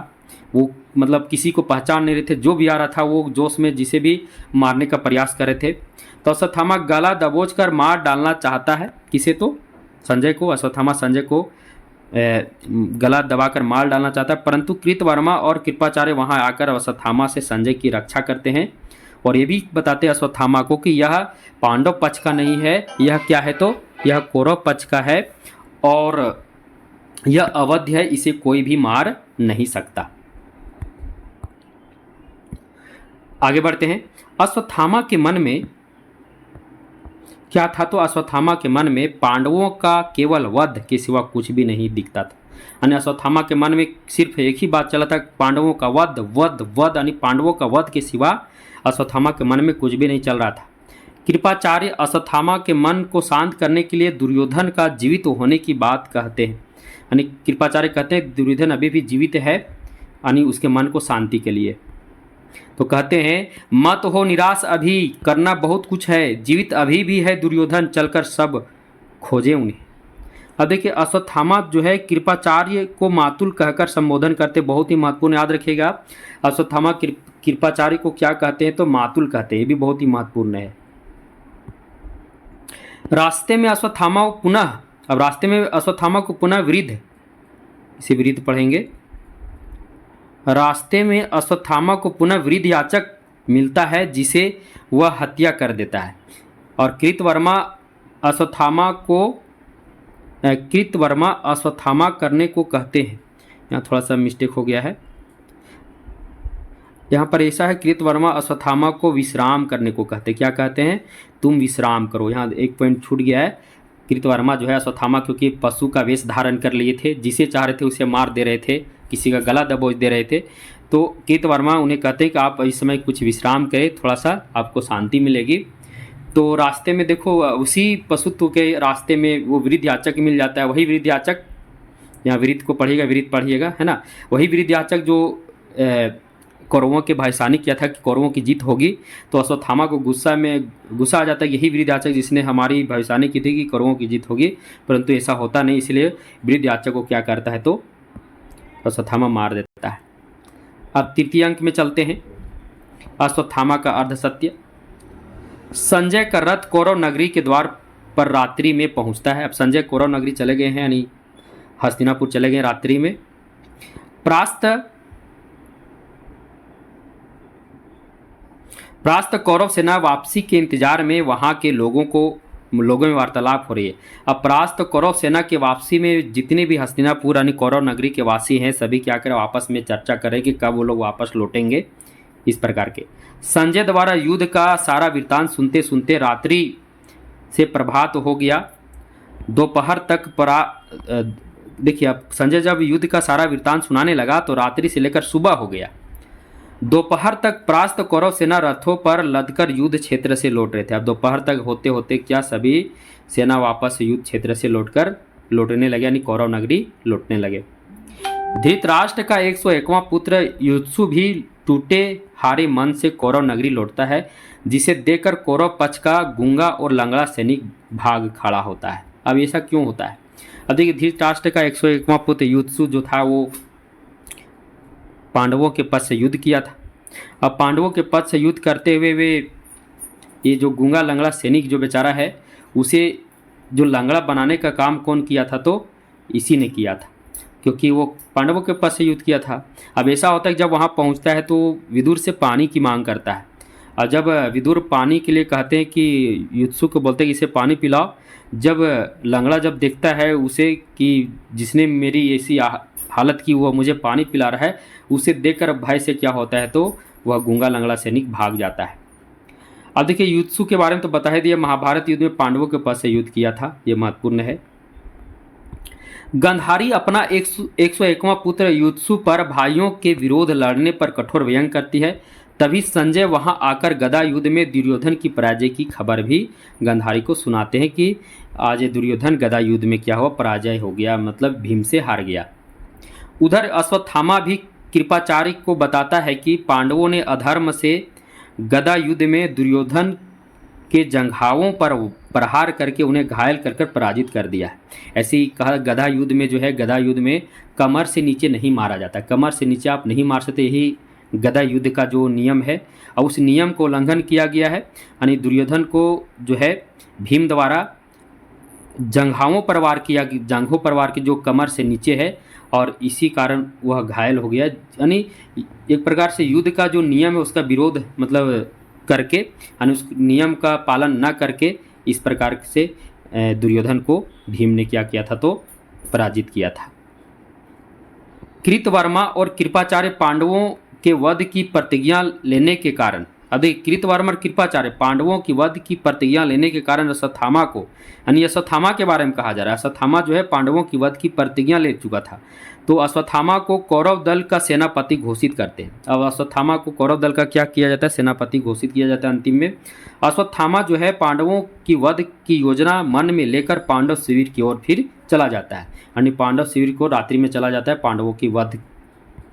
वो मतलब किसी को पहचान नहीं रहे थे, जो भी आ रहा था वो जोश में जिसे भी मारने का प्रयास कर रहे थे। तो अश्वत्थामा गला दबोच कर मार डालना चाहता है, किसे, तो संजय को। अश्वत्थामा संजय को गला दबाकर मार डालना चाहता है, परंतु कृतवर्मा और कृपाचार्य वहां आकर अश्वत्थामा से संजय की रक्षा करते हैं और ये भी बताते हैं अश्वत्थामा को कि यह पांडव पक्ष का नहीं है, यह क्या है, तो यह कौरव पक्ष का है और यह अवध्य है, इसे कोई भी मार नहीं सकता। आगे बढ़ते हैं। अश्वत्थामा के मन में क्या था, तो अश्वत्थामा के मन में पांडवों का केवल वध के सिवा कुछ भी नहीं दिखता था। यानी अश्वत्थामा के मन में सिर्फ एक ही बात चला था, पांडवों का वध वध वध, यानी पांडवों का वध के सिवा अश्वत्थामा के मन में कुछ भी नहीं चल रहा था। कृपाचार्य अश्वत्थामा के मन को शांत करने के लिए दुर्योधन का जीवित होने की बात कहते हैं। यानी कृपाचार्य कहते हैं दुर्योधन अभी भी जीवित है, यानी उसके मन को शांति के लिए। तो कहते हैं मत हो निराश, अभी करना बहुत कुछ है, जीवित अभी भी है दुर्योधन, चलकर सब खोजे उन्हें। अब देखिए अश्वत्थामा जो है कृपाचार्य को मातुल कहकर संबोधन करते, बहुत ही महत्वपूर्ण याद रखिएगा। अश्वत्थामा कृपाचार्य को क्या कहते हैं तो मातुल कहते हैं, ये भी बहुत ही महत्वपूर्ण है। रास्ते में अश्वत्थामा को पुनः, अब रास्ते में अश्वत्थामा को पुनः वृद्ध, इसे वृद्ध पढ़ेंगे। रास्ते में अश्वत्थामा को पुनः वृद्ध याचक मिलता है जिसे वह हत्या कर देता है, और कृतवर्मा अश्वत्थामा करने को कहते हैं। यहाँ थोड़ा सा मिस्टेक हो गया है, यहाँ पर ऐसा है कृतवर्मा अश्वत्थामा को विश्राम करने को कहते हैं। क्या कहते हैं, तुम विश्राम करो। यहाँ एक पॉइंट छूट गया है। कृतवर्मा जो है अश्वत्थामा क्योंकि पशु का वेश धारण कर लिए थे, जिसे चाह रहे थे उसे मार दे रहे थे, किसी का गला दबोच दे रहे थे, तो कृतवर्मा उन्हें कहते हैं कि आप इस समय कुछ विश्राम करें, थोड़ा सा आपको शांति मिलेगी। तो रास्ते में देखो उसी पशुत्व के रास्ते में वो वृद्ध याचक मिल जाता है। वही वृद्ध याचक, यहाँ वृद्ध को पढ़िएगा, वृद्ध पढ़िएगा, है ना, वही वृद्ध याचक जो कौरवों के भविष्यवाणी किया था कि कौरवों की जीत होगी। तो अश्वत्थामा को गुस्सा आ जाता है, यही वृद्ध याचक जिसने हमारी भविष्यवाणी की थी कि कौरवों की जीत होगी, परंतु ऐसा होता नहीं। इसलिए वृद्ध याचक को क्या करता है तो अश्वत्थामा मार देता है। अब तृतीय अंक में चलते हैं, अश्वत्थामा का अर्धसत्य। संजय का रथ कौरव नगरी के द्वार पर रात्रि में पहुंचता है। अब संजय कौरव नगरी चले गए हैं, यानी हस्तिनापुर चले गए रात्रि में। परास्त कौरव सेना वापसी के इंतजार में वहां के लोगों में वार्तालाप हो रही है। अब परास्त कौरव सेना के वापसी में जितने भी हस्तिनापुर यानी कौरव नगरी के वासी हैं, सभी क्या करें आपस में चर्चा करें कि कब वो लोग वापस लौटेंगे। इस प्रकार के संजय द्वारा युद्ध का सारा वृत्तांत सुनते सुनते रात्रि से प्रभात हो गया। दोपहर तक देखिए अब संजय जब युद्ध का सारा वृत्तांत सुनाने लगा तो रात्रि से लेकर सुबह हो गया। दोपहर तक परास्त कौरव सेना रथों पर लदकर युद्ध क्षेत्र से लौट रहे थे। अब दोपहर तक होते होते क्या सभी सेना वापस युद्ध क्षेत्र से लौटने लगे, यानी कौरव नगरी लौटने लगे। धृतराष्ट्र का 101वां पुत्र युत्सु भी टूटे हारे मन से कौरव नगरी लौटता है, जिसे देखकर कौरव पक्ष का गूंगा और लंगड़ा सैनिक भाग खड़ा होता है। अब ऐसा क्यों होता है? अब देखिए धृतराष्ट्र का 101वां पुत्र युत्सु जो था वो पांडवों के पक्ष से युद्ध किया था। अब पांडवों के पक्ष से युद्ध करते हुए वे ये जो गूंगा लंगड़ा सैनिक जो बेचारा है, उसे जो लंगड़ा बनाने का काम कौन किया था तो इसी ने किया था, क्योंकि वो पांडवों के पक्ष से युद्ध किया था। अब ऐसा होता है कि जब वहाँ पहुँचता है तो विदुर से पानी की मांग करता है, और जब विदुर पानी के लिए कहते हैं कि युत्सु को बोलते हैं कि इसे पानी पिलाओ, जब लंगड़ा जब देखता है उसे कि जिसने मेरी ऐसी हालत की वो मुझे पानी पिला रहा है, उसे देखकर भय से क्या होता है तो वह गूंगा लंगड़ा सैनिक भाग जाता है। अब देखिए युत्सु के बारे में तो बता ही दिया, महाभारत युद्ध में पांडवों के पक्ष से युद्ध किया था, ये महत्वपूर्ण है। गंधारी अपना 101वां पुत्र युत्सु पर भाइयों के विरोध लड़ने पर कठोर व्यंग करती है। तभी संजय वहां आकर गदा युद्ध में दुर्योधन की पराजय की खबर भी गंधारी को सुनाते हैं कि आज दुर्योधन गदा युद्ध में क्या हुआ, पराजय हो गया, मतलब भीम से हार गया। उधर अश्वत्थामा भी कृपाचार्य को बताता है कि पांडवों ने अधर्म से गदा युद्ध में दुर्योधन के जंघावों पर प्रहार करके उन्हें घायल कर पराजित कर दिया है। ऐसे ही कहा गदा युद्ध में जो है, गदा युद्ध में कमर से नीचे नहीं मारा जाता, कमर से नीचे आप नहीं मार सकते, यही गदा युद्ध का जो नियम है, और उस नियम को उल्लंघन किया गया है। यानी दुर्योधन को जो है भीम द्वारा जंघावों पर वार किया, जंघों पर वार की जो कमर से नीचे है, और इसी कारण वह घायल हो गया। यानी एक प्रकार से युद्ध का जो नियम है उसका विरोध मतलब करके, यानी उस नियम का पालन न करके इस प्रकार से दुर्योधन को भीम ने क्या किया था तो पराजित किया था। कृतवर्मा और कृपाचार्य पांडवों के वध की प्रतिज्ञा लेने के कारण, अधिक कृतवर्मा और कृपाचार्य पांडवों की वध की प्रतिज्ञा लेने के कारण अश्वत्थामा को, यानी अश्वत्थामा के बारे में कहा जा रहा है, अश्वत्थामा जो है पांडवों की वध की प्रतिज्ञा ले चुका था, तो अश्वत्थामा को कौरव दल का सेनापति घोषित करते हैं। अब अश्वत्थामा को कौरव दल का क्या किया जाता है, सेनापति घोषित किया जाता है। अंतिम में अश्वत्थामा जो है पांडवों की वध की योजना मन में लेकर पांडव शिविर की ओर फिर चला जाता है, यानी पांडव शिविर को रात्रि में चला जाता है, पांडवों की वध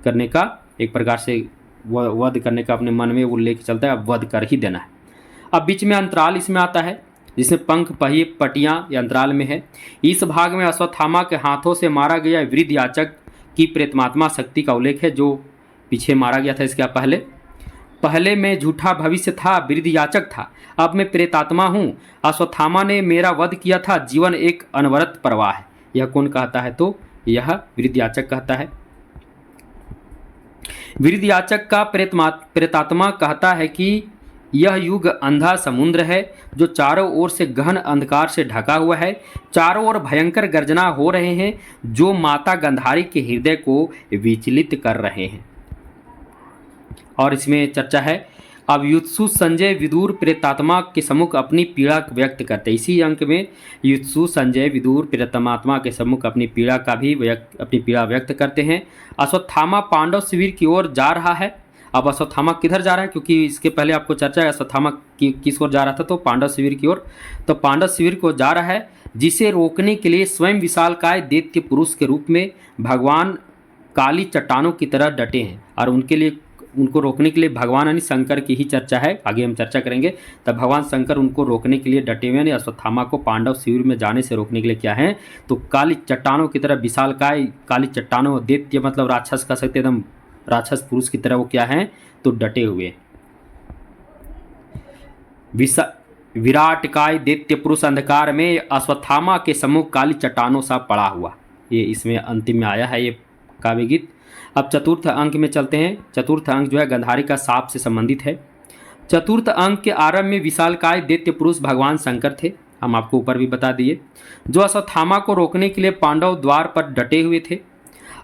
करने का एक प्रकार से वध करने का अपने मन में वो लेके चलता है, अब वध कर ही देना है। अब बीच में अंतराल इसमें आता है, जिसमें पंख, पहिए, पटियां या अंतराल में है। इस भाग में अश्वत्थामा के हाथों से मारा गया वृद्धयाचक की प्रेतमात्मा शक्ति का उल्लेख है, जो पीछे मारा गया था इसके पहले। पहले मैं झूठा भविष्य था, वृद्धयाचक था, अब मैं प्रेतात्मा हूँ। अश्वत्थामा ने मेरा वध किया था, जीवन एक अनवरत प्रवाह है। यह कौन कहता है? तो यह वृद्धयाचक कहता है। वृद्धयाचक का प्रेतात्मा कहता है कि यह युग अंधा समुद्र है जो चारों ओर से गहन अंधकार से ढका हुआ है। चारों ओर भयंकर गर्जना हो रहे हैं जो माता गंधारी के हृदय को विचलित कर रहे हैं। और इसमें चर्चा है, अब युत्सु संजय विदुर प्रेतात्मा के सम्मुख अपनी पीड़ा व्यक्त करते हैं। इसी अंक में युत्सु संजय विदुर प्रेतात्मा के सम्मुख अपनी पीड़ा का भी अपनी पीड़ा व्यक्त करते हैं। अश्वत्थामा पांडव शिविर की ओर जा रहा है। अब अश्वत्थामा किधर जा रहा है? क्योंकि इसके पहले आपको चर्चा है अश्वत्थामा किस ओर जा रहा था, तो पांडव शिविर की ओर। तो पांडव शिविर को जा रहा है, जिसे रोकने के लिए स्वयं विशालकाय दैत्य पुरुष के रूप में भगवान काली चट्टानों की तरह डटे हैं। और उनको रोकने के लिए भगवान यानी शंकर की ही चर्चा है, आगे हम चर्चा करेंगे। तब भगवान शंकर उनको रोकने के लिए डटे हुए हैं। अश्वत्थामा को पांडव शिविर में जाने से रोकने के लिए क्या है? तो काली चट्टानों की तरह विशालकाय, काली चट्टानों, दैत्य मतलब राक्षस कह सकते, एकदम राक्षस पुरुष की तरह वो क्या है? तो डटे हुए। विराटकाय दैत्य पुरुष अंधकार में अश्वत्थामा के सम्मुख काली चट्टानों सा पड़ा हुआ। ये इसमें अंतिम में आया है ये काव्य गीत। अब चतुर्थ अंक में चलते हैं। चतुर्थ अंक जो है गंधारी का साप से संबंधित है। चतुर्थ अंक के आरंभ में विशालकाय दैत्य पुरुष भगवान शंकर थे, हम आपको ऊपर भी बता दिए, जो अश्वत्थामा को रोकने के लिए पांडव द्वार पर डटे हुए थे।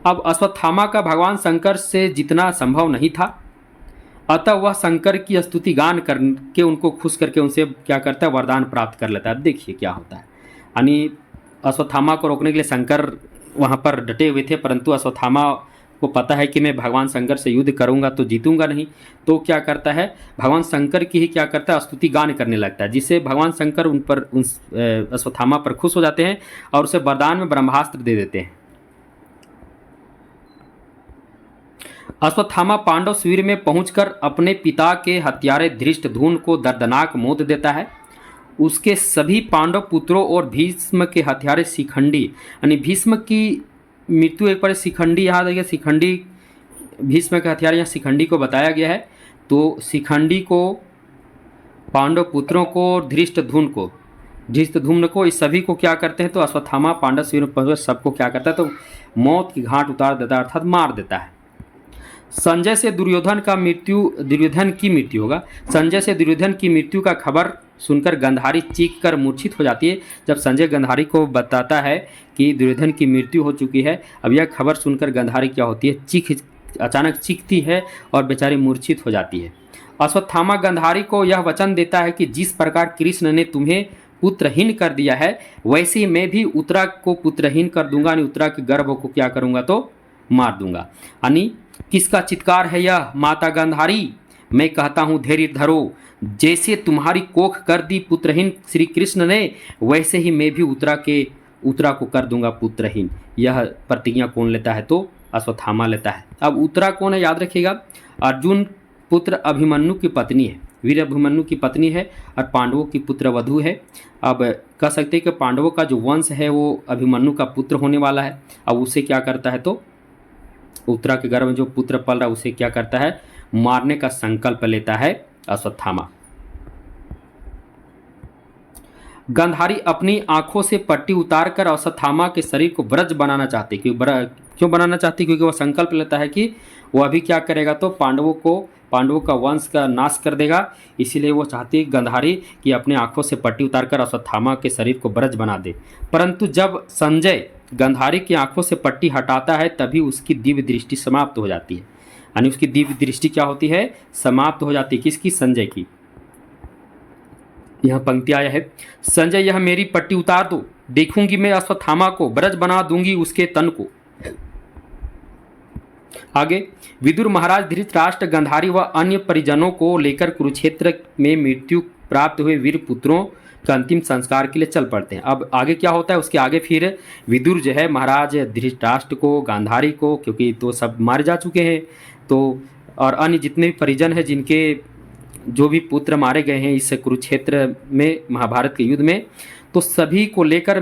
अब अश्वत्थामा का भगवान शंकर से जितना संभव नहीं था, अतः वह शंकर की स्तुति गान करके उनको खुश करके उनसे क्या करता है? वरदान प्राप्त कर लेता है। अब देखिए क्या होता है, यानी अश्वत्थामा को रोकने के लिए शंकर वहाँ पर डटे हुए थे, परंतु अश्वत्थामा को पता है कि मैं भगवान शंकर से युद्ध करूंगा तो जीतूंगा नहीं। तो क्या करता है? भगवान शंकर की ही क्या करता है? स्तुति गान करने लगता है, जिससे भगवान शंकर उन अश्वत्थामा पर खुश हो जाते हैं और उसे वरदान में ब्रह्मास्त्र दे देते हैं। अश्वत्थामा पांडव शिविर में पहुंचकर अपने पिता के हत्यारे धृष्टद्युम्न को दर्दनाक मौत देता है। उसके सभी पांडव पुत्रों और भीष्म के हत्यारे शिखंडी, यानी भीष्म की मृत्यु एक बार शिखंडी, यहाँ देखिए शिखंडी, भीष्म के हथियार यहाँ शिखंडी को बताया गया है। तो शिखंडी को, पांडव पुत्रों को, धृष्टद्युम्न को, इस सभी को क्या करते हैं? तो अश्वत्थामा पांडव शिविर में सबको क्या करता है? तो मौत की घाट उतार देता है, अर्थात मार देता है। संजय से दुर्योधन की मृत्यु होगा। संजय से दुर्योधन की मृत्यु का खबर सुनकर गंधारी चीख कर मूर्छित हो जाती है। जब संजय गंधारी को बताता है कि दुर्योधन की मृत्यु हो चुकी है, अब यह खबर सुनकर गंधारी क्या होती है? अचानक चीखती है और बेचारी मूर्छित हो जाती है। अश्वत्थामा गंधारी को यह वचन देता है कि जिस प्रकार कृष्ण ने तुम्हें पुत्रहीन कर दिया है, वैसे ही मैं भी उत्तरा को पुत्रहीन कर दूंगा, यानी उत्तरा के गर्भ को क्या करूंगा? तो मार दूंगा। यानी किसका चित्कार है यह? माता गंधारी। मैं कहता हूँ धैर्य धरो, जैसे तुम्हारी कोख कर दी पुत्रहीन श्री कृष्ण ने, वैसे ही मैं भी उत्तरा को कर दूंगा पुत्रहीन। यह प्रतिज्ञा कौन लेता है? तो अश्वत्थामा लेता है। अब उत्तरा कौन है? याद रखिएगा, अर्जुन पुत्र अभिमन्यु की पत्नी है, वीर अभिमन्यु की पत्नी है और पांडवों की पुत्र वधु है। अब कह सकते हैं कि पांडवों का जो वंश है वो अभिमन्यु का पुत्र होने वाला है। अब उसे क्या करता है? तो उत्तरा के गर्भ में जो पुत्र पल रहा है उसे क्या करता है? मारने का संकल्प लेता है अश्वत्थामा। गंधारी अपनी आंखों से पट्टी उतारकर अश्वत्थामा के शरीर को ब्रज बनाना चाहती। क्यों बनाना चाहती? क्योंकि वह संकल्प लेता है कि वह अभी क्या करेगा? तो पांडवों का वंश का नाश कर देगा। इसीलिए वो चाहती है गंधारी कि अपनी आंखों से पट्टी उतारकर अश्वत्थामा के शरीर को ब्रज बना दे। परंतु जब संजय गंधारी की आंखों से पट्टी हटाता है, तभी उसकी दिव्य दृष्टि समाप्त हो जाती है। यानी उसकी दिव्य दृष्टि क्या होती है? समाप्त हो जाती है। किसकी? संजय की। यह पंक्ति आया है, संजय यह मेरी पट्टी उतार दो, देखूंगी मैं अश्वत्थामा को, ब्रज बना दूंगी उसके तन को। आगे, विदुर महाराज धृतराष्ट्र गंधारी व अन्य परिजनों को लेकर कुरुक्षेत्र में मृत्यु प्राप्त हुए वीर पुत्रों का अंतिम संस्कार के लिए चल पड़ते हैं। अब आगे क्या होता है? उसके आगे फिर विदुर जो है महाराज धृतराष्ट्र को, गांधारी को, क्योंकि तो सब मारे जा चुके हैं, तो और अन्य जितने भी परिजन हैं जिनके जो भी पुत्र मारे गए हैं इस कुरुक्षेत्र में महाभारत के युद्ध में, तो सभी को लेकर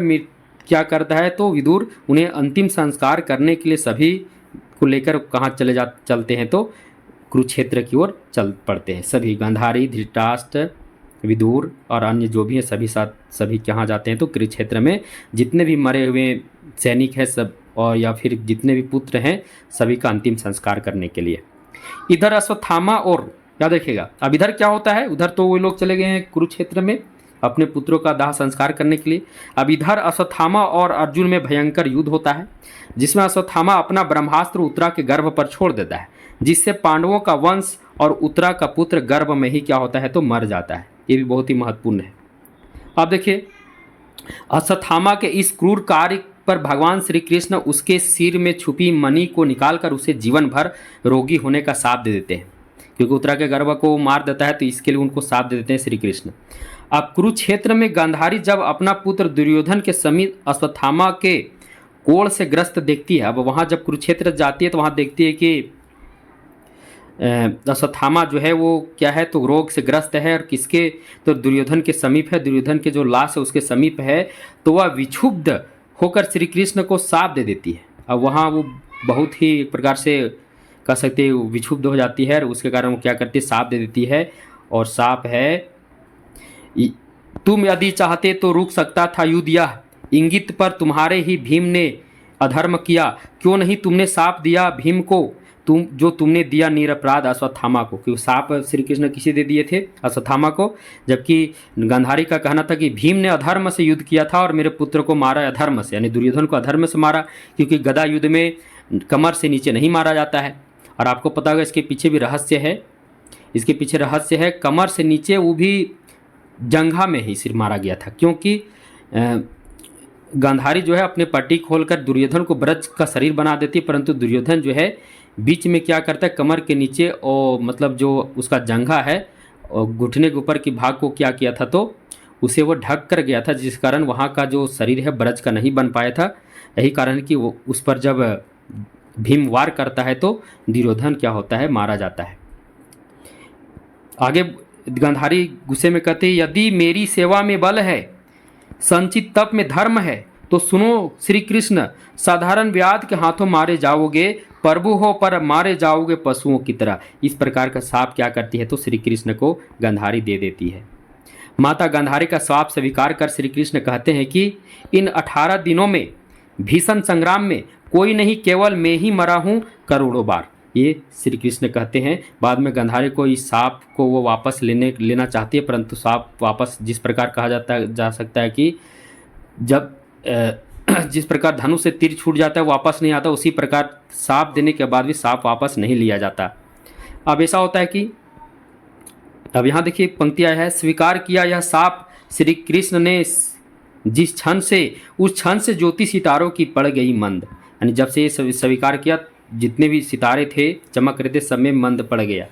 क्या करता है, तो विदुर उन्हें अंतिम संस्कार करने के लिए सभी को लेकर कहाँ चलते हैं, तो कुरुक्षेत्र की ओर चल पड़ते हैं। सभी गांधारी, धृतराष्ट्र, विदुर और अन्य जो भी हैं सभी कहाँ जाते हैं, तो कुरुक्षेत्र में जितने भी मरे हुए सैनिक हैं सब, और या फिर जितने भी पुत्र हैं सभी का अंतिम संस्कार करने के लिए। इधर अश्वत्थामा और याद रखिएगा, अब इधर क्या होता है, उधर तो वो लोग चले गए हैं कुरुक्षेत्र में अपने पुत्रों का दाह संस्कार करने के लिए। अब इधर अश्वत्थामा और अर्जुन में भयंकर युद्ध होता है, जिसमें अश्वत्थामा अपना ब्रह्मास्त्र उत्तरा के गर्भ पर छोड़ देता है, जिससे पांडवों का वंश और उत्तरा का पुत्र गर्भ में ही क्या होता है, तो मर जाता है। ये भी बहुत ही महत्वपूर्ण है। अब देखिए, अश्वत्थामा के इस क्रूर कार्य पर भगवान श्री कृष्ण उसके सिर में छुपी मणि को निकालकर उसे जीवन भर रोगी होने का शाप दे देते हैं, क्योंकि उत्तरा के गर्भ को मार देता है, तो इसके लिए उनको शाप दे देते हैं श्री कृष्ण। अब कुरुक्षेत्र में गांधारी जब अपना पुत्र दुर्योधन के समीप अश्वत्थामा के कोढ़ से ग्रस्त देखती है, अब वहाँ जब कुरुक्षेत्र जाती है तो वहाँ देखती है कि अश्वत्थामा जो है वो क्या है, तो रोग से ग्रस्त है, और किसके, तो दुर्योधन के समीप है, दुर्योधन के जो लाश है उसके समीप है, तो वह विक्षुब्ध होकर श्री कृष्ण को शाप दे देती है। अब वहाँ वो बहुत ही एक प्रकार से कह सकते हैं विक्षुब्ध हो जाती है, और उसके कारण वो क्या करती है, शाप दे देती है। और शाप है, तुम यदि चाहते तो रुक सकता था युद्ध, यह इंगित पर तुम्हारे ही भीम ने अधर्म किया, क्यों नहीं तुमने शाप दिया भीम को, तुमने दिया निरपराध अश्वत्थामा को। क्योंकि शाप श्री कृष्ण किसे दे दिए थे, अश्वत्थामा को, जबकि गांधारी का कहना था कि भीम ने अधर्म से युद्ध किया था और मेरे पुत्र को मारा अधर्म से, यानी दुर्योधन को अधर्म से मारा, क्योंकि गदा युद्ध में कमर से नीचे नहीं मारा जाता है। और आपको पता होगा इसके पीछे भी रहस्य है, इसके पीछे रहस्य है, कमर से नीचे वो भी जंघा में ही सिर मारा गया था, क्योंकि गांधारी जो है अपने पट्टी खोलकर दुर्योधन को ब्रज का शरीर बना देती, परंतु दुर्योधन जो है बीच में क्या करता है, कमर के नीचे और मतलब जो उसका जंघा है और घुटने के ऊपर की भाग को क्या किया था, तो उसे वो ढक कर गया था, जिस कारण वहाँ का जो शरीर है ब्रज का नहीं बन पाया था। यही कारण कि वो उस पर जब भीम वार करता है तो दुर्योधन क्या होता है, मारा जाता है। आगे गांधारी गुस्से में कहते, यदि मेरी सेवा में बल है, संचित तप में धर्म है, तो सुनो श्री कृष्ण, साधारण व्याध के हाथों मारे जाओगे, प्रभु हो पर मारे जाओगे पशुओं की तरह। इस प्रकार का शाप क्या करती है, तो श्री कृष्ण को गांधारी दे देती है। माता गांधारी का शाप स्वीकार कर श्री कृष्ण कहते हैं कि इन 18 दिनों में भीषण संग्राम में कोई नहीं, केवल मैं ही मरा हूँ करोड़ों बार। ये श्री कृष्ण कहते हैं। बाद में गांधारी को इस सांप को वो वापस लेना चाहती है, परंतु सांप वापस जिस प्रकार कहा जा सकता है कि जब जिस प्रकार धनुष से तीर छूट जाता है वापस नहीं आता, उसी प्रकार सांप देने के बाद भी सांप वापस नहीं लिया जाता। अब ऐसा होता है कि अब यहाँ देखिए पंक्ति आया है, स्वीकार किया यह सांप श्री कृष्ण ने जिस क्षण से, उस क्षण से ज्योति सितारों की पड़ गई मंद। यानी जब से ये स्वीकार किया, जितने भी सितारे थे चमक रहे थे, सब में मंद पड़ गया।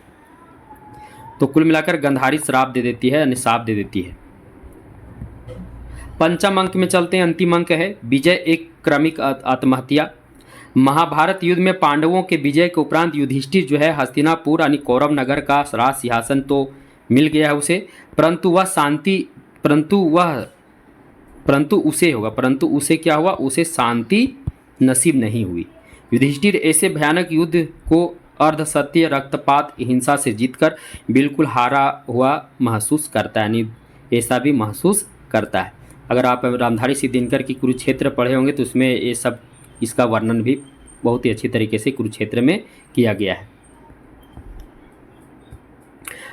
तो कुल मिलाकर गांधारी श्राप दे देती है, यानी शाप दे देती है। पंचम अंक में चलते हैं, अंतिम अंक है विजय एक क्रमिक आत्महत्या। महाभारत युद्ध में पांडवों के विजय के उपरांत युधिष्ठिर जो है हस्तिनापुर यानी कौरव नगर का राज सिंहासन तो मिल गया है उसे, परंतु उसे क्या हुआ, उसे शांति नसीब नहीं हुई। युधिष्ठिर ऐसे भयानक युद्ध को अर्धसत्य, रक्तपात, हिंसा से जीतकर बिल्कुल हारा हुआ महसूस करता है, यानी ऐसा भी महसूस करता है। अगर आप रामधारी सिंह दिनकर की कुरुक्षेत्र पढ़े होंगे तो उसमें ये सब इसका वर्णन भी बहुत ही अच्छी तरीके से कुरुक्षेत्र में किया गया है।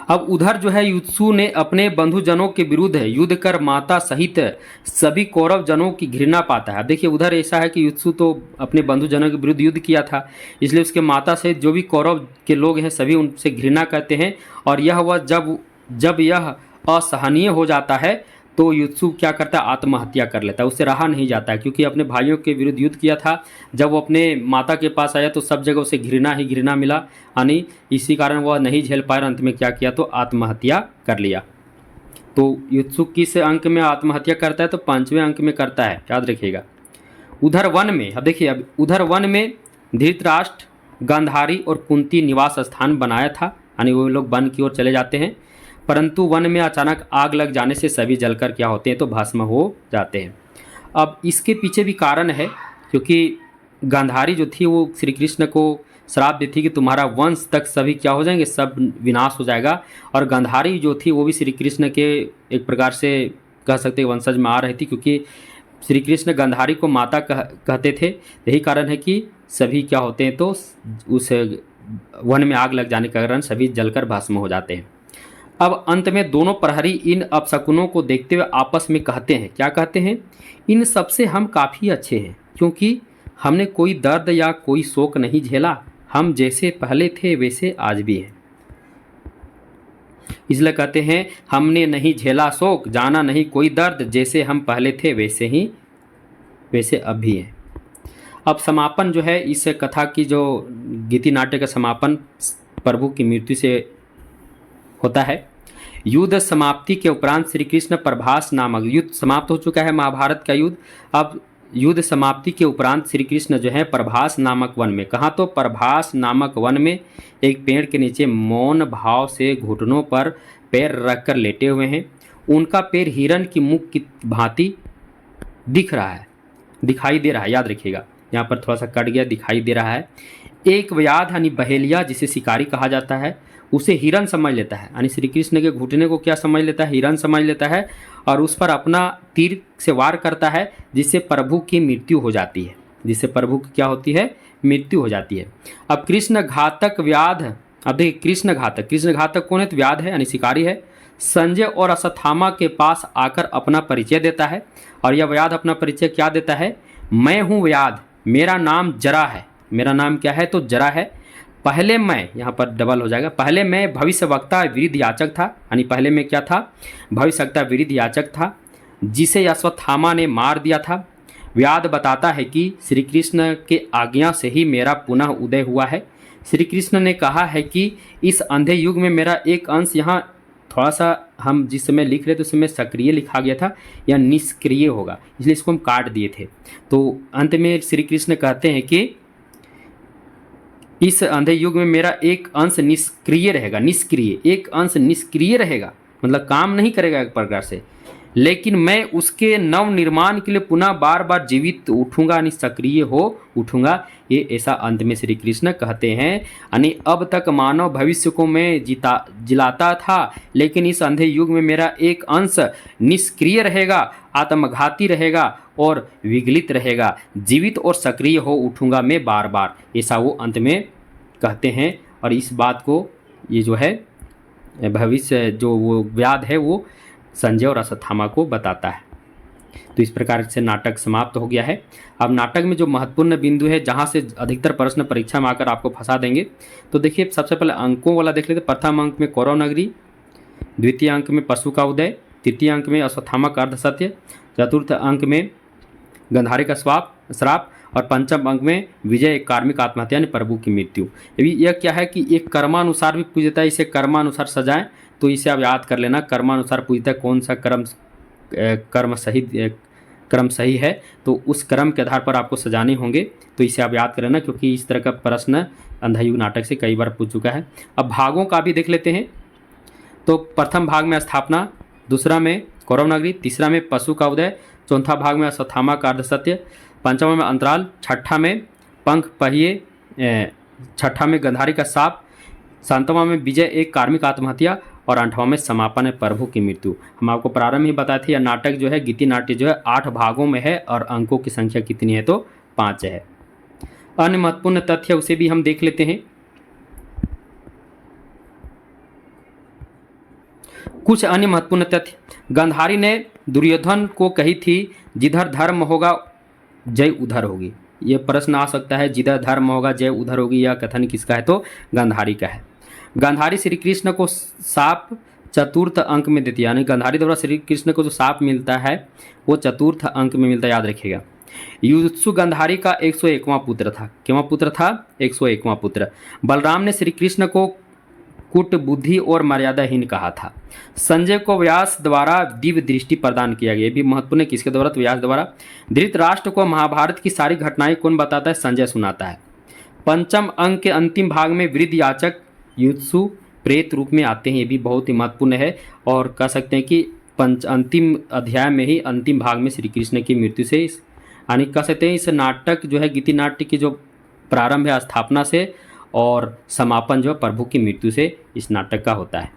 अब उधर जो है युत्सु ने अपने बंधुजनों के विरुद्ध युद्ध कर माता सहित सभी कौरव जनों की घृणा पाता है। देखिए उधर ऐसा है कि युत्सु तो अपने बंधुजनों के विरुद्ध युद्ध किया था, इसलिए उसके माता सहित जो भी कौरव के लोग हैं सभी उनसे घृणा करते हैं। और यह वह जब यह असहनीय हो जाता है तो युत्सु क्या करता है, आत्महत्या कर लेता है। उससे रहा नहीं जाता है, क्योंकि अपने भाइयों के विरुद्ध युद्ध किया था। जब वो अपने माता के पास आया तो सब जगह उसे घृणा ही घृणा मिला, यानी इसी कारण वह नहीं झेल पाया, अंत में क्या किया, तो आत्महत्या कर लिया। तो युत्सु किस अंक में आत्महत्या करता है, तो 5वें अंक में करता है, याद रखिएगा। उधर वन में, अब देखिए अब उधर वन में धृतराष्ट्र, गांधारी और कुंती निवास स्थान बनाया था, यानी वो लोग वन की ओर चले जाते हैं। परंतु वन में अचानक आग लग जाने से सभी जलकर क्या होते हैं तो भस्म हो जाते हैं। अब इसके पीछे भी कारण है, क्योंकि गांधारी जो थी वो श्री कृष्ण को श्राप दी थी कि तुम्हारा वंश तक सभी क्या हो जाएंगे, सब विनाश हो जाएगा। और गांधारी जो थी वो भी श्री कृष्ण के एक प्रकार से कह सकते हैं वंशज में आ रही थी, क्योंकि श्री कृष्ण गांधारी को माता कहते थे। यही कारण है कि सभी क्या होते हैं तो उस वन में आग लग जाने के कारण सभी जलकर भस्म हो जाते हैं। अब अंत में दोनों प्रहरी इन अपशकुनों को देखते हुए आपस में कहते हैं, क्या कहते हैं, इन सबसे हम काफ़ी अच्छे हैं, क्योंकि हमने कोई दर्द या कोई शोक नहीं झेला। हम जैसे पहले थे वैसे आज भी हैं। इसलिए कहते हैं हमने नहीं झेला शोक, जाना नहीं कोई दर्द, जैसे हम पहले थे वैसे अब भी हैं। अब समापन जो है इस कथा की, जो गीति नाट्य का समापन प्रभु की मृत्यु से होता है। युद्ध समाप्ति के उपरांत श्री कृष्ण प्रभास नामक, युद्ध समाप्त हो चुका है महाभारत का युद्ध। अब युद्ध समाप्ति के उपरांत श्री कृष्ण जो है प्रभास नामक वन में, कहाँ तो प्रभास नामक वन में एक पेड़ के नीचे मौन भाव से घुटनों पर पैर रखकर लेटे हुए हैं। उनका पैर हिरण की मुख की भांति दिखाई दे रहा है। याद रखिएगा, यहाँ पर थोड़ा सा कट गया, दिखाई दे रहा है। एक व्याध यानी बहेलिया, जिसे शिकारी कहा जाता है, उसे हिरण समझ लेता है, यानी श्री कृष्ण के घुटने को क्या समझ लेता है, हिरण समझ लेता है, और उस पर अपना तीर से वार करता है, जिससे प्रभु की मृत्यु हो जाती है, जिससे प्रभु की क्या होती है, मृत्यु हो जाती है। अब कृष्ण घातक व्याध, अब देखिए कृष्ण घातक कौन है, तो व्याध है यानी शिकारी है। संजय और अश्वत्थामा के पास आकर अपना परिचय देता है, और यह व्याध अपना परिचय क्या देता है, मैं हूँ व्याध, मेरा नाम जरा है। मेरा नाम क्या है, तो जरा है। पहले मैं, यहाँ पर डबल हो जाएगा, पहले मैं भविष्यवक्ता विरुद्ध याचक था, यानी पहले मैं क्या था, भविष्यवक्ता विरुद्ध याचक था, जिसे अश्वत्थामा ने मार दिया था। व्याध बताता है कि श्री कृष्ण के आज्ञा से ही मेरा पुनः उदय हुआ है। श्री कृष्ण ने कहा है कि इस अंधे युग में मेरा एक अंश, यहाँ थोड़ा सा हम जिस समय लिख रहे थे उस समय सक्रिय लिखा गया था, या निष्क्रिय होगा, इसलिए इसको हम काट दिए थे। तो अंत में श्री कृष्ण कहते हैं कि इस अंधे युग में मेरा एक अंश निष्क्रिय रहेगा, एक अंश निष्क्रिय रहेगा, मतलब काम नहीं करेगा एक प्रकार से, लेकिन मैं उसके नव निर्माण के लिए पुनः बार बार जीवित उठूंगा, यानी सक्रिय हो उठूंगा। ये ऐसा अंत में श्री कृष्ण कहते हैं। यानी अब तक मानव भविष्य को मैं जिलाता था, लेकिन इस अंधे युग में मेरा एक अंश निष्क्रिय रहेगा, आत्मघाती रहेगा और विगलित रहेगा, जीवित और सक्रिय हो उठूंगा मैं बार बार, ऐसा वो अंत में कहते हैं। और इस बात को ये जो है भविष्य जो वो व्याध है वो संजय और अश्वत्थामा को बताता है। तो इस प्रकार से नाटक समाप्त हो गया है। अब नाटक में जो महत्वपूर्ण बिंदु है, जहाँ से अधिकतर प्रश्न परीक्षा में आकर आपको फंसा देंगे, तो देखिए सबसे पहले अंकों वाला देख लेते। प्रथम अंक में कौरव नगरी, द्वितीय अंक में पशु का उदय, तृतीय अंक में अश्वत्थामा का अर्धसत्य, चतुर्थ अंक में गांधारी का श्राप, और पंचम अंक में विजय, एक कार्मिक आत्महत्या यानी प्रभु की मृत्यु। यह क्या है कि एक कर्मानुसार भी पूछ देता है, इसे कर्मानुसार सजाएं, तो इसे आप याद कर लेना। कर्मानुसार पूछता है कौन सा क्रम सही है, तो उस क्रम के आधार पर आपको सजाने होंगे, तो इसे आप याद कर लेना, क्योंकि इस तरह का प्रश्न अंधायुग नाटक से कई बार पूछ चुका है। अब भागों का भी देख लेते हैं। तो प्रथम भाग में स्थापना, दूसरा में कौरव नगरी, तीसरा में पशु का उदय, चौथा भाग में अश्वत्थामा का अर्धसत्य, पंचमा में अंतराल, छठा में पंख पहिए, छठा में गांधारी का शाप, सातवां में विजय, एक कार्मिक आत्महत्या, और 8वां में समापन है प्रभु की मृत्यु। हम आपको प्रारंभ ही बताए थे, यह नाटक जो है गीति नाट्य जो है 8 भागों में है, और अंकों की संख्या कितनी है, तो 5 है। अन्य महत्वपूर्ण तथ्य उसे भी हम देख लेते हैं। कुछ अन्य महत्वपूर्ण तथ्य, गांधारी ने दुर्योधन को कही थी, जिधर धर्म होगा जय उधर होगी। ये प्रश्न आ सकता है, जिधर धर्म होगा जय उधर होगी, यह कथन किसका है, तो गांधारी का है। गांधारी श्री कृष्ण को शाप चतुर्थ अंक में देती है, यानी गांधारी द्वारा श्री कृष्ण को जो शाप मिलता है वो चतुर्थ अंक में मिलता है, याद रखिएगा। युत्सु गांधारी का 101वां पुत्र था। क्यों पुत्र था? 101वां पुत्र। बलराम ने श्री कृष्ण को कुट बुद्धि और मर्यादाहीन कहा था। संजय को व्यास द्वारा दिव्य दृष्टि प्रदान किया गया, ये भी महत्वपूर्ण है, किसके द्वारा, तो व्यास द्वारा। धृतराष्ट्र को महाभारत की सारी घटनाएं कौन बताता है? संजय सुनाता है। पंचम अंक के अंतिम भाग में वृद्ध याचक युत्सु प्रेत रूप में आते हैं, ये भी बहुत ही महत्वपूर्ण है। और कह सकते हैं कि अंतिम अध्याय में ही, अंतिम भाग में श्री कृष्ण की मृत्यु से यानी कह सकते हैं इस नाटक जो है गीति नाट्य की जो प्रारंभ है स्थापना से और समापन जो है प्रभु की मृत्यु से इस नाटक का होता है।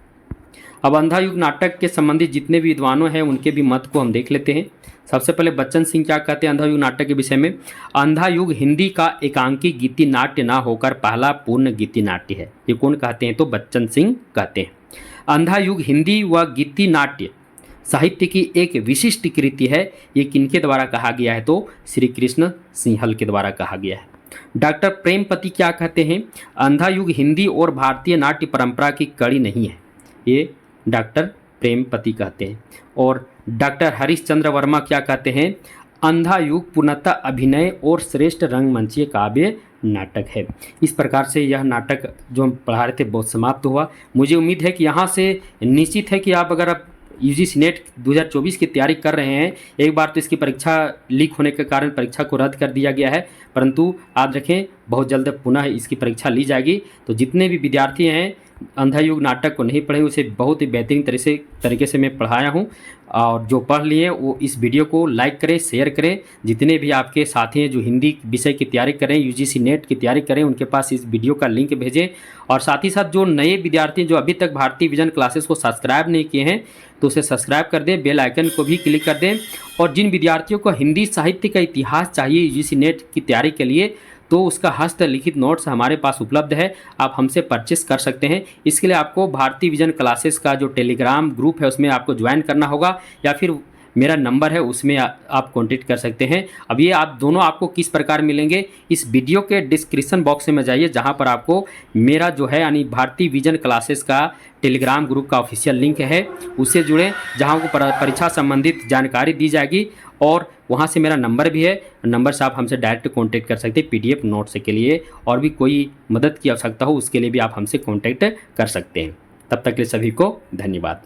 अब अंधा युग नाटक के संबंधित जितने भी विद्वानों हैं उनके भी मत को हम देख लेते हैं। सबसे पहले बच्चन सिंह क्या कहते हैं अंधा युग नाटक के विषय में। अंधा युग हिंदी का एकांकी गीति नाट्य ना होकर पहला पूर्ण गीति नाट्य है। ये कौन कहते हैं? तो बच्चन सिंह कहते हैं। अंधा युग हिंदी व गीति नाट्य साहित्य की एक विशिष्ट कृति है। ये किनके द्वारा कहा गया है? तो श्री कृष्ण सिंहल के द्वारा कहा गया है। डॉक्टर प्रेमपति क्या कहते हैं? अंधा युग हिंदी और भारतीय नाट्य परंपरा की कड़ी नहीं है। ये डॉक्टर प्रेमपति कहते हैं। और डॉक्टर हरीशचंद्र वर्मा क्या कहते हैं? अंधा युग पूर्णतः अभिनय और श्रेष्ठ रंगमंचीय काव्य नाटक है। इस प्रकार से यह नाटक जो हम पढ़ा रहे थे बहुत समाप्त हुआ। मुझे उम्मीद है कि यहाँ से निश्चित है कि आप अगर आप यूजीसी नेट 2024 की तैयारी कर रहे हैं, एक बार तो इसकी परीक्षा लीक होने के कारण परीक्षा को रद्द कर दिया गया है, परंतु याद रखें बहुत जल्द पुनः इसकी परीक्षा ली जाएगी। तो जितने भी विद्यार्थी हैं अंधा युग नाटक को नहीं पढ़े उसे बहुत ही बेहतरीन तरीके से मैं पढ़ाया हूं, और जो पढ़ लिए वो इस वीडियो को लाइक करें, शेयर करें। जितने भी आपके साथी हैं जो हिंदी विषय की तैयारी करें, यूजीसी नेट की तैयारी करें, उनके पास इस वीडियो का लिंक भेजें। और साथ ही साथ जो नए विद्यार्थी जो अभी तक भारतीय विजन क्लासेस को सब्सक्राइब नहीं किए हैं तो उसे सब्सक्राइब कर दें, बेल आइकन को भी क्लिक कर दें। और जिन विद्यार्थियों को हिंदी साहित्य का इतिहास चाहिए यूजीसी नेट की तैयारी के लिए, तो उसका हस्तलिखित नोट्स हमारे पास उपलब्ध है, आप हमसे परचेस कर सकते हैं। इसके लिए आपको भारतीय विजन क्लासेस का जो टेलीग्राम ग्रुप है उसमें आपको ज्वाइन करना होगा, या फिर मेरा नंबर है उसमें आप कॉन्टेक्ट कर सकते हैं। अब ये आप दोनों आपको किस प्रकार मिलेंगे, इस वीडियो के डिस्क्रिप्शन बॉक्स में जाइए, जहां पर आपको मेरा जो है यानी भारतीय विजन क्लासेस का टेलीग्राम ग्रुप का ऑफिशियल लिंक है, उससे जुड़े, जहां को परीक्षा संबंधित जानकारी दी जाएगी। और वहां से मेरा नंबर भी है, नंबर से आप हमसे डायरेक्ट कांटेक्ट कर सकते हैं पीडीएफ नोट्स के लिए, और भी कोई मदद की आवश्यकता हो उसके लिए भी आप हमसे कांटेक्ट कर सकते हैं। तब तक के लिए सभी को धन्यवाद।